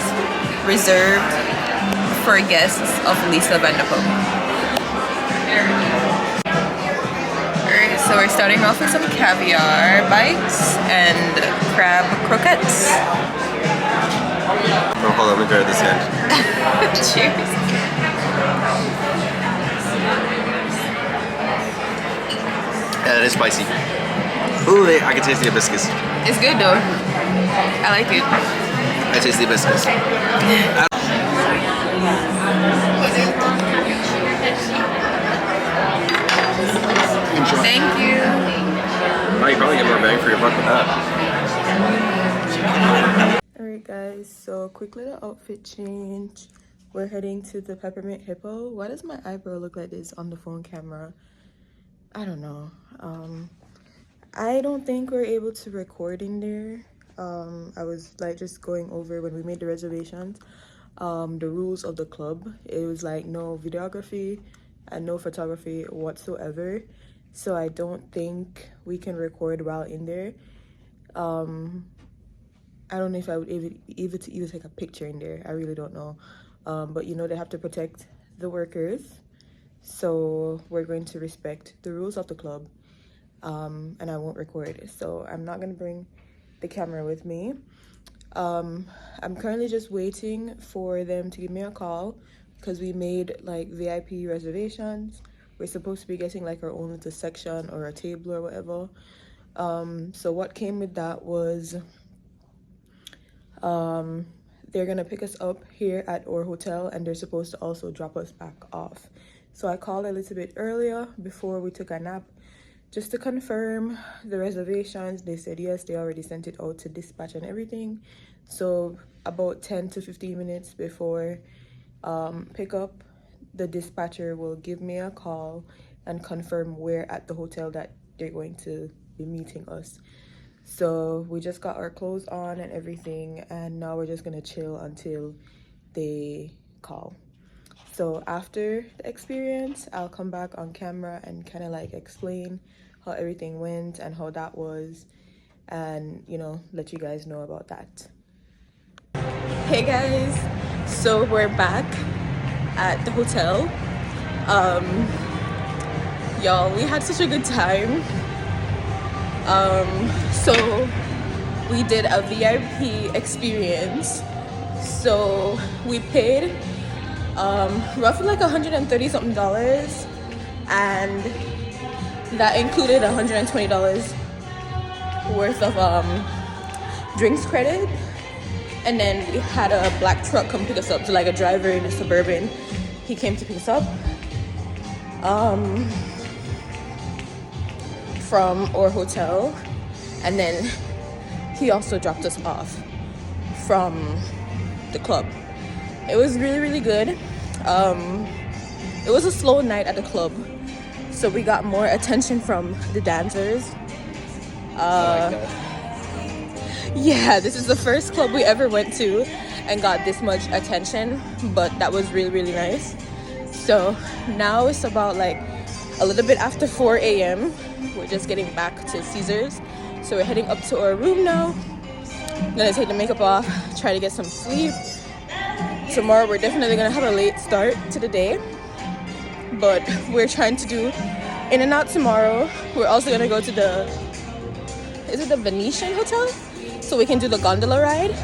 reserved for guests of Lisa Vanderpump. Alright, so we're starting off with some caviar bites and crab croquettes. Oh, hold on, let me grab this hand. Cheers. Yeah, that is spicy. Ooh, I can taste the hibiscus. It's good though. I like it. I taste the hibiscus. Thank you. Oh, you probably get more bang for your buck with that. Alright guys, so quick little outfit change. We're heading to the Peppermint Hippo. Why does my eyebrow look like this on the phone camera? I don't know. I don't think we're able to record in there. I was like just going over when we made the reservations, the rules of the club. It was like no videography and no photography whatsoever. So I don't think we can record while in there. I don't know if I would even take a picture in there. I really don't know. But you know, they have to protect the workers. So we're going to respect the rules of the club. And I won't record it. So I'm not going to bring the camera with me. I'm currently just waiting for them to give me a call because we made like VIP reservations. We're supposed to be getting like our own little section or a table or whatever. So what came with that was they're gonna pick us up here at our hotel and they're supposed to also drop us back off. So I called a little bit earlier before we took a nap just to confirm the reservations. They said yes, they already sent it out to dispatch and everything. So about 10 to 15 minutes before pickup, the dispatcher will give me a call and confirm where at the hotel that they're going to be meeting us. So we just got our clothes on and everything, and now we're just gonna chill until they call. So after the experience, I'll come back on camera and kind of like explain how everything went and how that was, and you know, let you guys know about that. Hey guys, so we're back at the hotel. Y'all, we had such a good time. So we did a VIP experience. So we paid roughly like $130 something, and that included $120 worth of drinks credit. And then we had a black truck come pick us up, so like a driver in a Suburban. He came to pick us up from our hotel, and then he also dropped us off from the club. It was really, really good. It was a slow night at the club, so we got more attention from the dancers. Yeah, this is the first club we ever went to and got this much attention, but that was really, really nice. So now it's about like a little bit after 4 a.m. We're just getting back to Caesars. So we're heading up to our room now. I'm gonna take the makeup off, try to get some sleep. Tomorrow we're definitely gonna have a late start to the day, but we're trying to do in and out tomorrow. We're also gonna go to the Venetian hotel so we can do the gondola ride.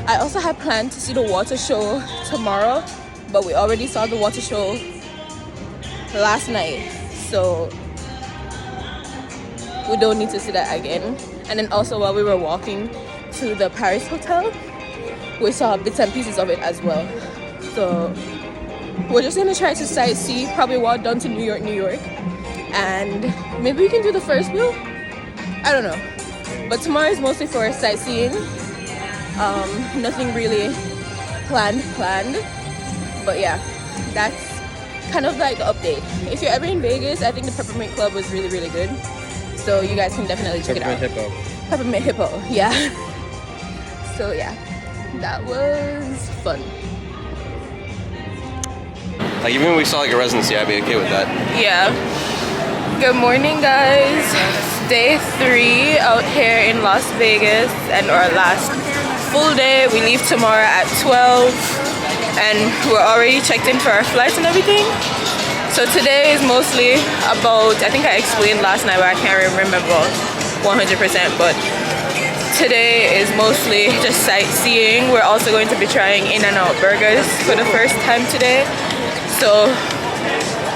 I also had planned to see the water show tomorrow, but we already saw the water show last night, so we don't need to see that again. And then also while we were walking to the Paris hotel, we saw bits and pieces of it as well. So we're just gonna try to sightsee, probably walk down to New York, and maybe we can do the first wheel. I don't know, but tomorrow is mostly for sightseeing. Nothing really planned, but yeah, that's kind of like the update. If you're ever in Vegas, I think the Peppermint Club was really, really good, so you guys can definitely check it out. Peppermint Hippo, yeah. So yeah, that was fun. Like even if we saw like a residency, I'd be okay with that. Yeah. Good morning, guys. Day 3 out here in Las Vegas, and our last full day. We leave tomorrow at 12, and we're already checked in for our flights and everything. So today is mostly about, I think I explained last night, but I can't remember 100%, but today is mostly just sightseeing. We're also going to be trying In-N-Out burgers for the first time today. So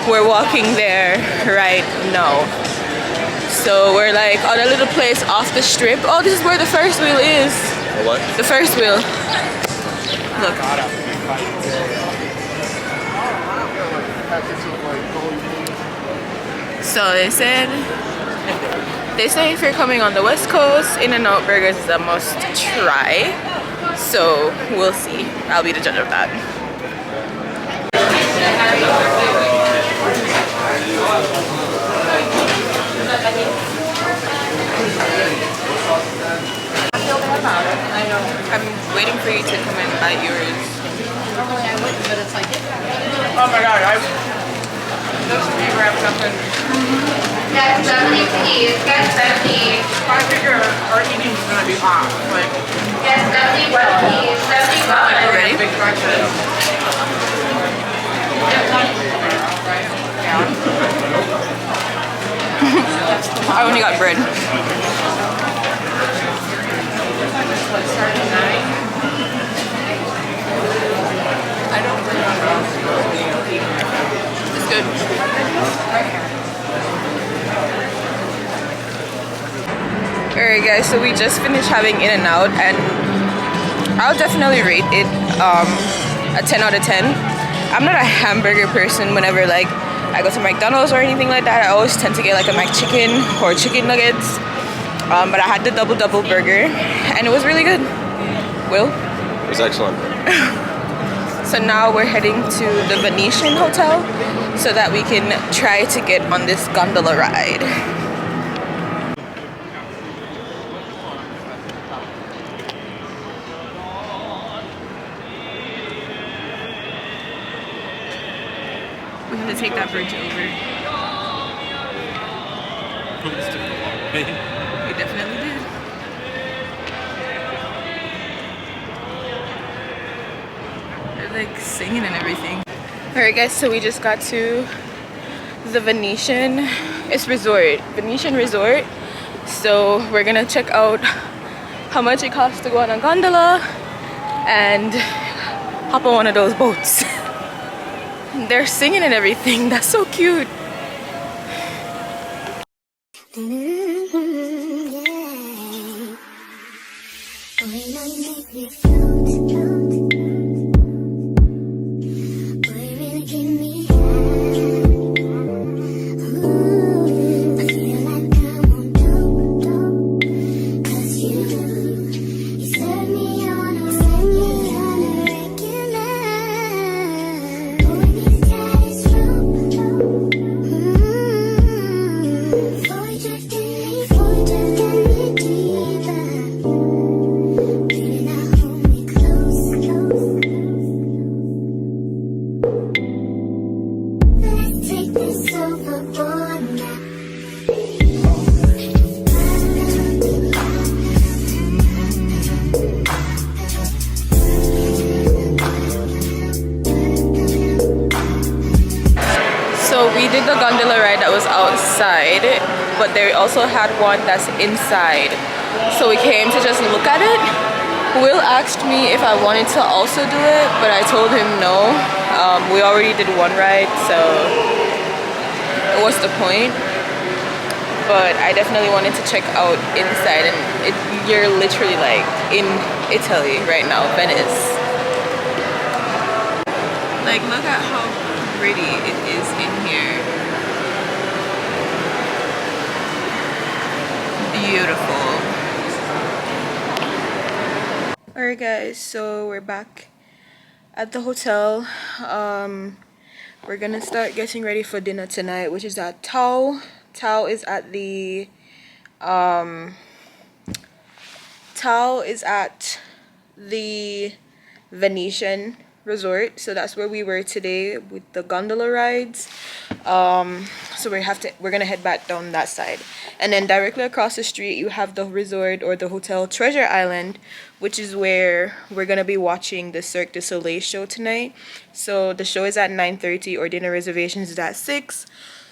we're walking there right now. So we're like on a little place off the strip. Oh, this is where the first wheel is. What? The first wheel. Look. So they say if you're coming on the West Coast, In-N-Out burgers is a must try. So we'll see. I'll be the judge of that. I'm waiting for you to come and buy yours. Normally I wouldn't, but it's like, Oh my god, those should be wrapped up in. Yes, 70 please. Yes, 70. I figure our eating's gonna be off. Like, Yes, 71 please. 71. Ready? big breakfast. I only got bread. I don't remember. It's good. Alright guys, so we just finished having In-N-Out, and I'll definitely rate it a 10 out of 10. I'm not a hamburger person. Whenever like I go to McDonald's or anything like that, I always tend to get like a McChicken or chicken nuggets. But I had the double burger and it was really good. Will? It was excellent. So now we're heading to the Venetian hotel so that we can try to get on this gondola ride. We have to take that bridge over. We definitely did. They're like singing and everything. Alright guys, so we just got to the Venetian. It's resort. Venetian resort. So we're gonna check out how much it costs to go on a gondola and hop on one of those boats. They're singing and everything. That's so cute. We did the gondola ride that was outside, but they also had one that's inside. So we came to just look at it. Will asked me if I wanted to also do it, but I told him no. We already did one ride, so what's the point? But I definitely wanted to check out inside, and you're literally like in Italy right now, Venice. Like, look at how pretty it is in here. Beautiful. Alright guys, so we're back at the hotel. We're gonna start getting ready for dinner tonight, which is at Tao. Tao is at the Venetian resort, so that's where we were today with the gondola rides. So we're gonna head back down that side, and then directly across the street you have the resort or the hotel Treasure Island, which is where we're gonna be watching the Cirque du Soleil show tonight. So the show is at 9:30, or dinner reservations is at 6.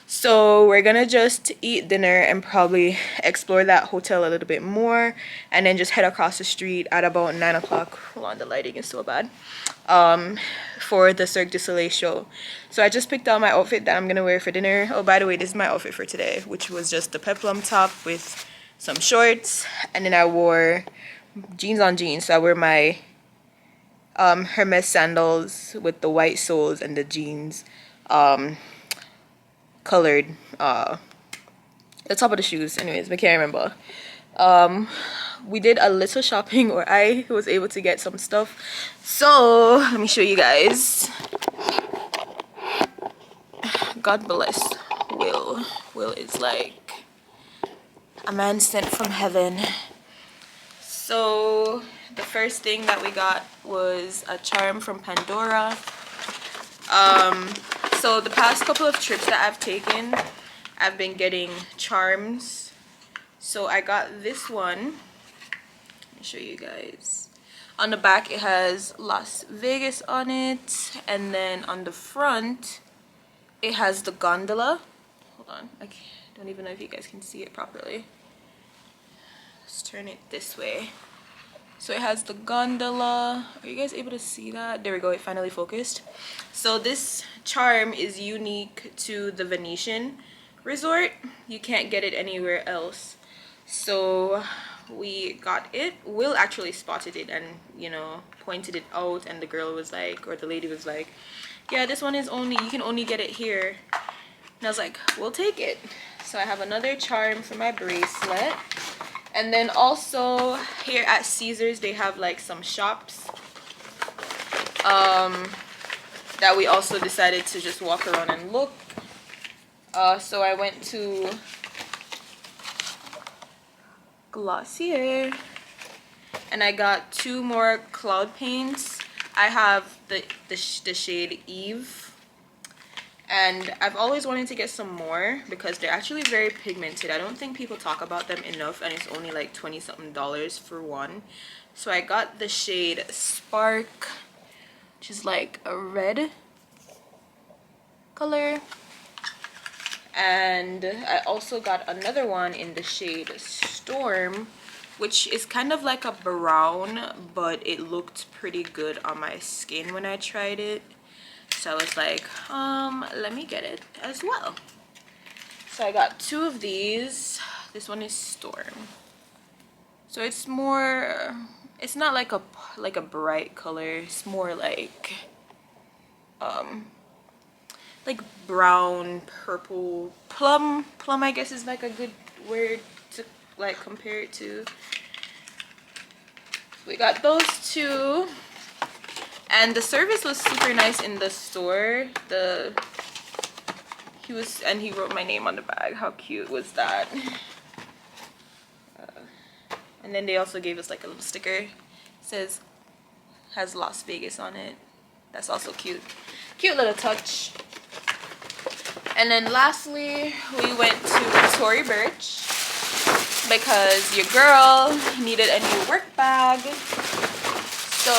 So we're gonna just eat dinner and probably explore that hotel a little bit more, and then just head across the street at about 9 o'clock. Hold on, the lighting is so bad. For the Cirque du Soleil show. So I just picked out my outfit that I'm gonna wear for dinner. Oh, by the way, this is my outfit for today, which was just the peplum top with some shorts, and then I wore jeans on jeans. So I wear my Hermes sandals with the white soles and the jeans colored the top of the shoes. Anyways, I can't remember. We did a little shopping, or I was able to get some stuff. So let me show you guys. God bless Will. Will is like a man sent from heaven. So the first thing that we got was a charm from Pandora. So the past couple of trips that I've taken, I've been getting charms. So I got this one. Let me show you guys. On the back it has Las Vegas on it, and then on the front it has the gondola. Hold on, I don't even know if you guys can see it properly. Let's turn it this way. So it has the gondola. Are you guys able to see that? There we go, it finally focused. So this charm is unique to the Venetian resort. You can't get it anywhere else. So we got it. Will actually spotted it and, you know, pointed it out, and the girl was like, or the lady was like, yeah, this one is only, you can only get it here. And I was like, we'll take it. So I have another charm for my bracelet. And then also here at Caesars they have like some shops that we also decided to just walk around and look. So I went to Glossier and I got 2 more cloud paints. I have the shade Eve, and I've always wanted to get some more because they're actually very pigmented. I don't think people talk about them enough, and it's only like $20-something for one. So I got the shade Spark, which is like a red color, and I also got another one in the shade Storm, which is kind of like a brown, but it looked pretty good on my skin when I tried it. So I was like, let me get it as well. So I got 2 of these. This one is Storm. So it's more, it's not like a bright color. It's more like brown, purple, plum. Plum, I guess, is like a good word to like compare it to. We got those 2. And the service was super nice in the store. He wrote my name on the bag. How cute was that? And then they also gave us like a little sticker. It says, has Las Vegas on it. That's also cute. Cute little touch. And then lastly, we went to Tory Burch because your girl needed a new work bag. So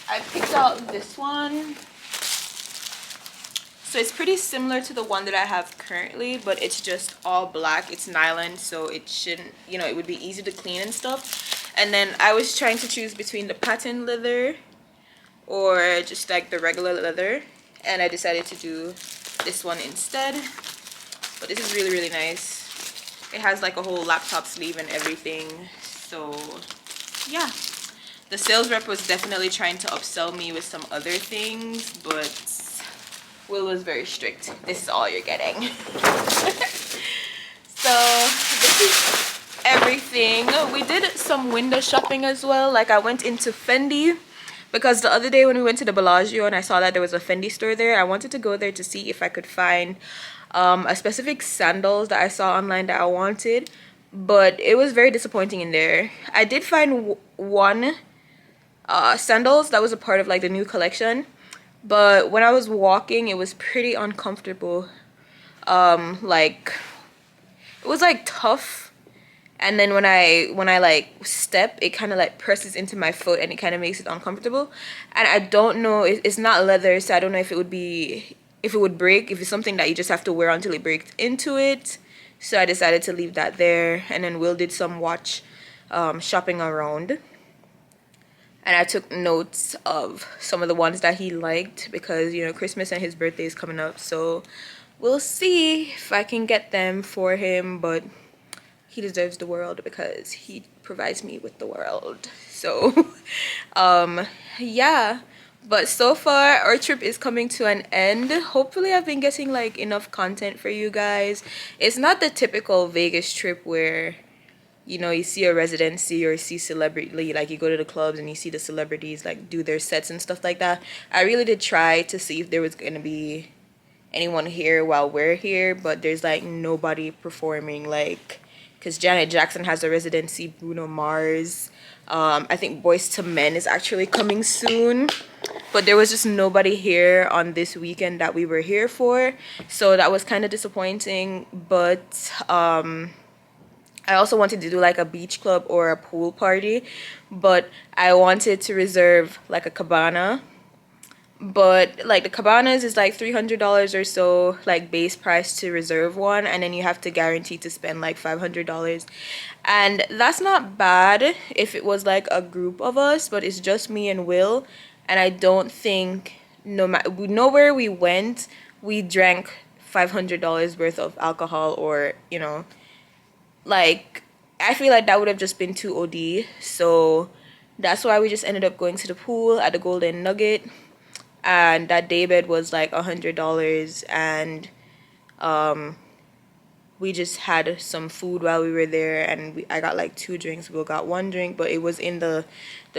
I picked out this one. So it's pretty similar to the one that I have currently, but it's just all black. It's nylon, so it shouldn't, you know, it would be easy to clean and stuff. And then I was trying to choose between the patent leather or just like the regular leather, and I decided to do this one instead. But this is really, really nice. It has like a whole laptop sleeve and everything. So yeah, the sales rep was definitely trying to upsell me with some other things, but Will was very strict. This is all you're getting. So this is everything. We did some window shopping as well. Like I went into Fendi because the other day when we went to the Bellagio and I saw that there was a Fendi store there, I wanted to go there to see if I could find a specific sandals that I saw online that I wanted, but it was very disappointing in there. I did find one sandals that was a part of like the new collection, but when I was walking it was pretty uncomfortable. Like it was like tough, and then when I like step, it kind of like presses into my foot and it kind of makes it uncomfortable. And I don't know, it's not leather, so I don't know if it would break, if it's something that you just have to wear until it breaks into it. So I decided to leave that there, and then Will did some watch shopping around, and I took notes of some of the ones that he liked, because you know Christmas and his birthday is coming up, so we'll see if I can get them for him. But he deserves the world because he provides me with the world. So yeah, but so far our trip is coming to an end. Hopefully I've been getting like enough content for you guys. It's not the typical Vegas trip where, you know, you see a residency or see celebrity, like you go to the clubs and you see the celebrities like do their sets and stuff like that. I really did try to see if there was gonna be anyone here while we're here, but there's like nobody performing, like, because Janet Jackson has a residency, Bruno Mars, I think Boyz II Men is actually coming soon, but there was just nobody here on this weekend that we were here for, so that was kind of disappointing. But I also wanted to do like a beach club or a pool party, but I wanted to reserve like a cabana. But like the cabanas is like $300 or so, like base price to reserve one, and then you have to guarantee to spend like $500, and that's not bad if it was like a group of us, but it's just me and Will, and I don't think nowhere we went we drank $500 worth of alcohol, or you know, like I feel like that would have just been too OD. So that's why we just ended up going to the pool at the Golden Nugget. And that daybed was like $100, and we just had some food while we were there, and I got like 2 drinks. Will got 1 drink, but it was in the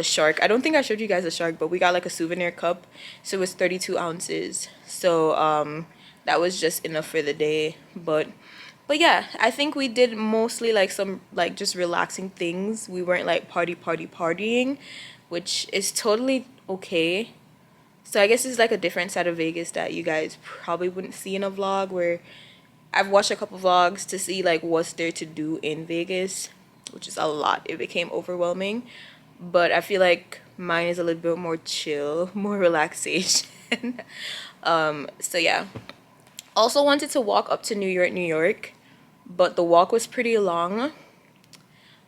shark. I don't think I showed you guys the shark, but we got like a souvenir cup, so it was 32 ounces. So that was just enough for the day. But yeah, I think we did mostly like some like just relaxing things. We weren't like partying, which is totally okay. So I guess it's like a different side of Vegas that you guys probably wouldn't see in a vlog, where I've watched a couple vlogs to see like what's there to do in Vegas, which is a lot. It became overwhelming, but I feel like mine is a little bit more chill, more relaxation. So yeah, also wanted to walk up to New York, but the walk was pretty long.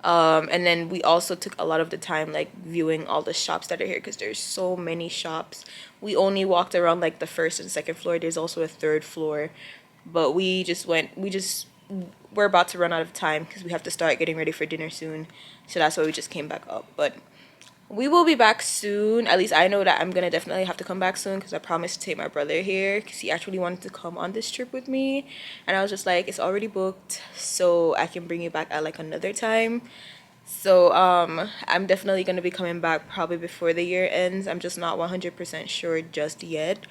And then we also took a lot of the time like viewing all the shops that are here, because there's so many shops. We only walked around like the 1st and 2nd floor. There's also a 3rd floor, but we're about to run out of time because we have to start getting ready for dinner soon, so that's why we just came back up. But we will be back soon. At least I know that I'm gonna definitely have to come back soon, because I promised to take my brother here, because he actually wanted to come on this trip with me, and I was just like, it's already booked, so I can bring you back at like another time. So I'm definitely gonna be coming back probably before the year ends. I'm just not 100% sure just yet.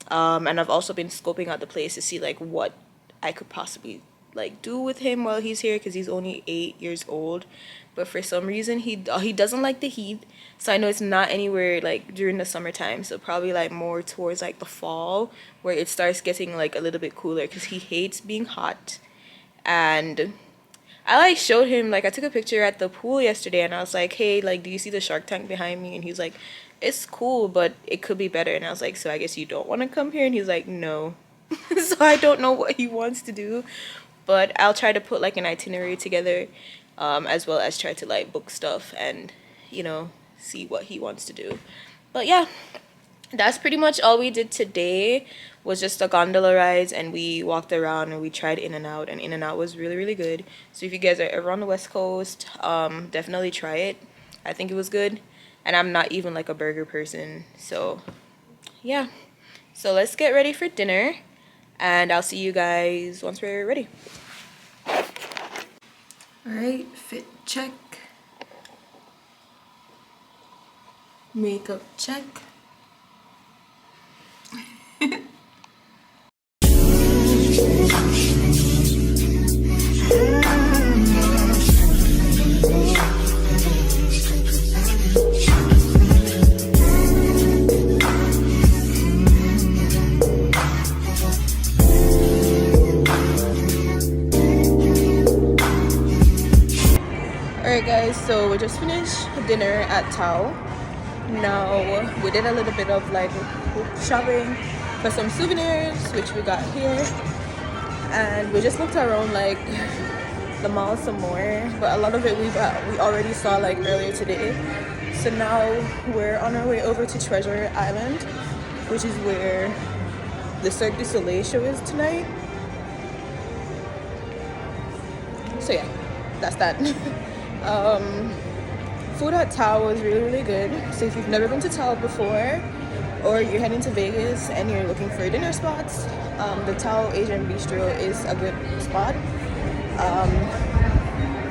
And I've also been scoping out the place to see like what I could possibly like do with him while he's here, because he's only 8 years old, but for some reason he doesn't like the heat. So I know it's not anywhere like during the summertime, so probably like more towards like the fall, where it starts getting like a little bit cooler, because he hates being hot. And I like showed him, like I took a picture at the pool yesterday, and I was like, hey, like do you see the shark tank behind me? And he's like, it's cool, but it could be better. And I was like, so I guess you don't want to come here? And he's like, no. So I don't know what he wants to do, but I'll try to put like an itinerary together, as well as try to like book stuff and, you know, see what he wants to do. But yeah, that's pretty much all we did today. Was just a gondola rides, and we walked around and we tried In-N-Out, and In-N-Out was really, really good. So if you guys are ever on the West Coast, definitely try it. I think it was good, and I'm not even like a burger person, so yeah. So let's get ready for dinner, and I'll see you guys once we're ready. Alright, fit check, makeup check. So we just finished dinner at Tao. Now we did a little bit of like shopping for some souvenirs, which we got here, and we just looked around like the mall some more, but a lot of it we already saw like earlier today. So now we're on our way over to Treasure Island, which is where the Cirque du Soleil show is tonight. So yeah, that's that. Food at Tao was really good. So if you've never been to Tao before, or you're heading to Vegas and you're looking for dinner spots, the Tao Asian Bistro is a good spot.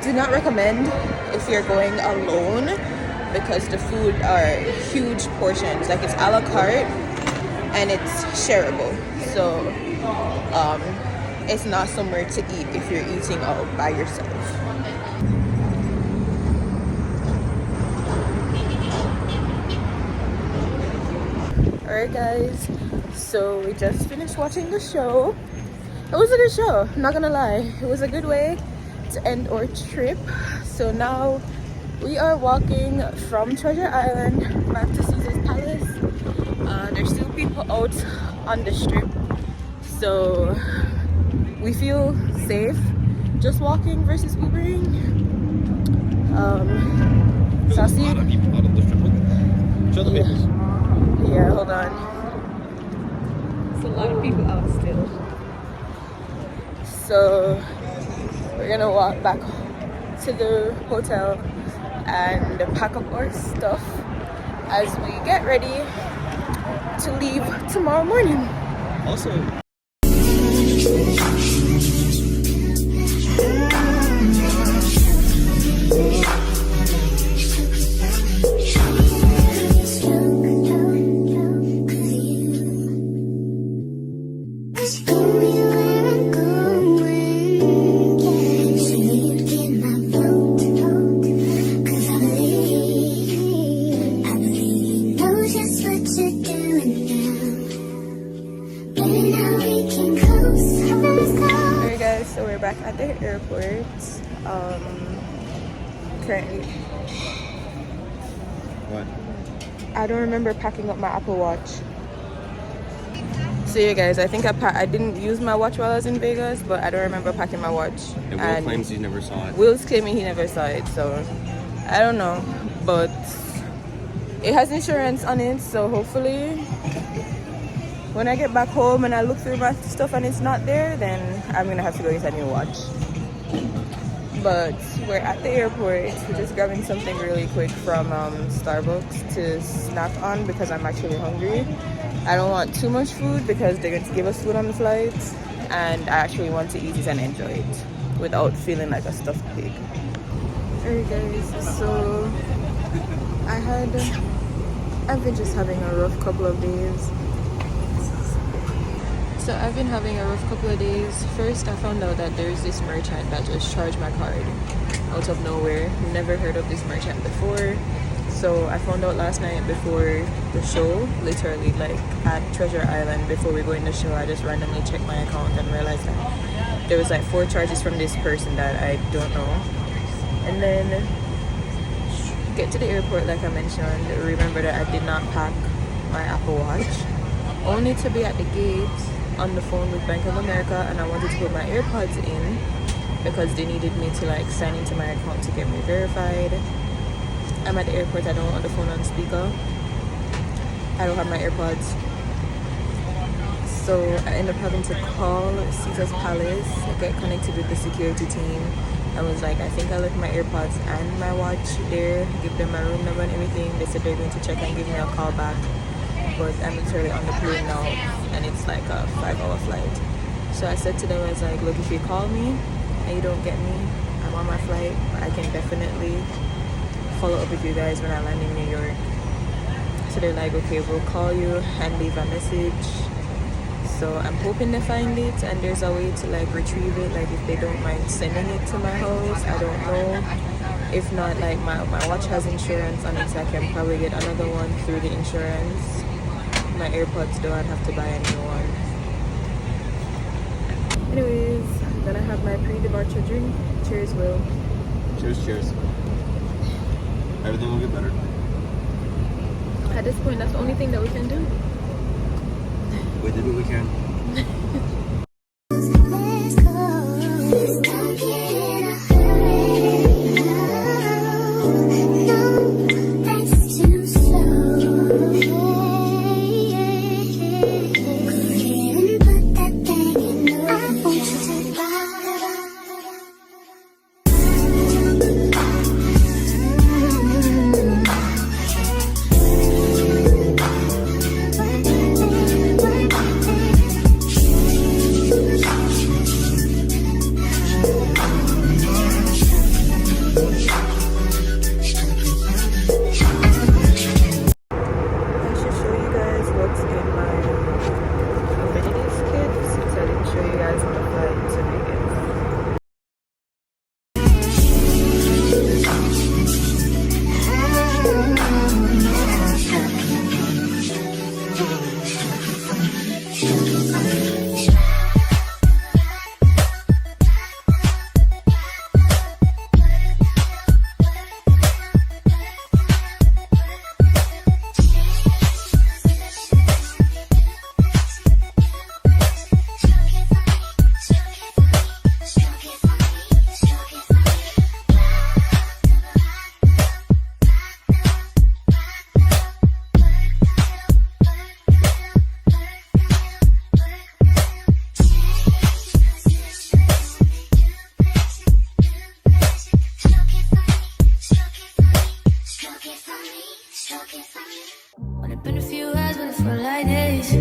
Do not recommend if you're going alone, because the food are huge portions. Like it's a la carte and it's shareable. So it's not somewhere to eat if you're eating all by yourself. Alright guys, so we just finished watching the show. It was a good show, I'm not gonna lie. It was a good way to end our trip. So now we are walking from Treasure Island back to Caesar's Palace. There's still people out on the strip, so we feel safe just walking versus Ubering. So I'll see you. People out on the strip. Show the papers. Yeah, hold on. There's a lot of people out still. So we're gonna walk back to the hotel and pack up our stuff as we get ready to leave tomorrow morning. Also, so we're back at the airport. Currently, what? I don't remember packing up my Apple Watch. So yeah guys, I think I didn't use my watch while I was in Vegas, but I don't remember packing my watch. And Will claims he never saw it. Will's claiming he never saw it, so I don't know. But it has insurance on it, so hopefully when I get back home and I look through my stuff and it's not there, then I'm gonna have to go get a new watch. But we're at the airport. We're just grabbing something really quick from Starbucks to snack on because I'm actually hungry. I don't want too much food because they're going to give us food on the flight, and I actually want to eat it and enjoy it without feeling like a stuffed pig. Alright guys, so I've been just having a rough couple of days. So I've been having a rough couple of days. First, I found out that there's this merchant that just charged my card out of nowhere. Never heard of this merchant before. So I found out last night before the show, literally like at Treasure Island before we go in the show, I just randomly checked my account and realized that there was like 4 charges from this person that I don't know. And then get to the airport, like I mentioned, remember that I did not pack my Apple Watch, only to be at the gate on the phone with Bank of America, and I wanted to put my AirPods in because they needed me to like sign into my account to get me verified. I'm at the airport, I don't want the phone on speaker, I don't have my AirPods, so I ended up having to call Caesar's Palace, get connected with the security team. I was like, I think I left my AirPods and my watch there, give them my room number and everything. They said they're going to check and give me a call back, but I'm literally on the plane now and it's like a 5-hour flight. So I said to them, I was like, look, if you call me and you don't get me, I'm on my flight, but I can definitely follow up with you guys when I land in New York. So they're like, okay, we'll call you and leave a message. So I'm hoping they find it and there's a way to like retrieve it, like if they don't mind sending it to my house, I don't know. If not, like my watch has insurance on it, so I can probably get another one through the insurance. My AirPods though, I'd have to buy a new one. Anyways, I'm gonna have my pre-departure drink. Cheers, Will. Cheers, cheers. Everything will get better. At this point, that's the only thing that we can do. We did what we can. Only been a few hours, but it felt like days.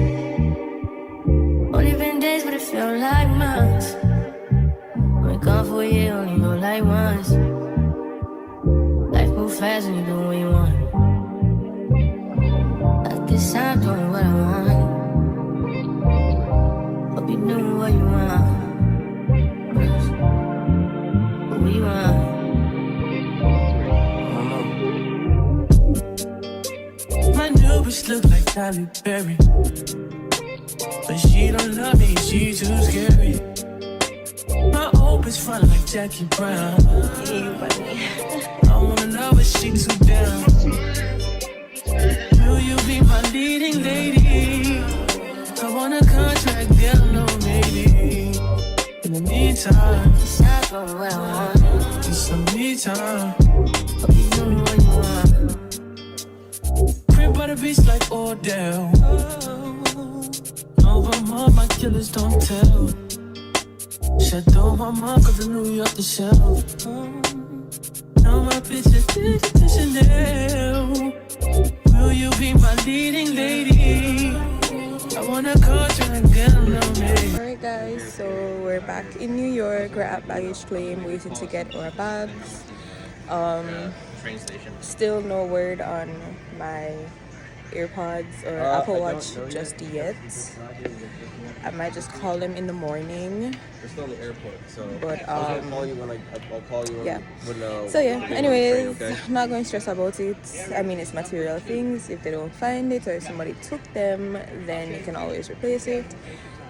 Only been days, but it felt like months. Been gone for a year, only know like once. Life moves fast when you do what you want. I guess I'm doing what I want. Hope you doing what you want. What you want? My new bitch look like Tyler Perry, but she don't love me, she too scary. My old bitch front like Jackie Brown. I wanna know but she too down. Will you be my leading lady? I want a contract, down low, maybe. In the meantime, Stop going where I want. it's some me time. Hope you doing what you want. Crib by the beach like Odell. Over mom, my killers don't tell. Shadow my mom, cause I knew you off the shelf. Now my bitch is to Chanel. Will you be my leading lady? I wanna contract, girl, no me. Alright guys, so we're back in New York. We're at baggage claim waiting to get our bags. Train station. Still no word on my AirPods or Apple Watch just yet. I might just call them in the morning. We're still in the airport, so But, I was gonna call you when I'll call you yeah. when So yeah, anyways, train, okay? I'm not going to stress about it. I mean, it's material things. If they don't find it or if somebody took them, then you can always replace it.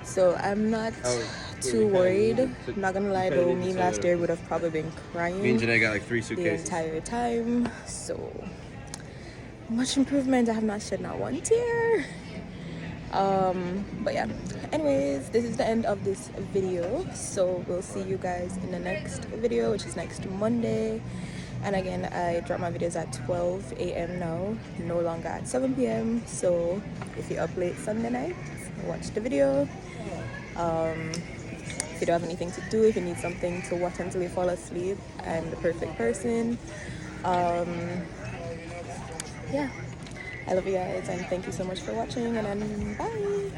So I'm not too worried. I'm not gonna lie though, me last year would have probably been Me crying and Janae got like 3 the suitcases. entire time. So much improvement. I have not shed not one tear. But yeah, anyways, this is the end of this video, so we'll see you guys in the next video, which is next Monday. And again, I drop my videos at 12 a.m. now, no longer at 7 p.m. so if you're up late Sunday night, watch the video. If you don't have anything to do, if you need something to watch until you fall asleep, I'm the perfect person. Yeah, I love you guys and thank you so much for watching, and bye.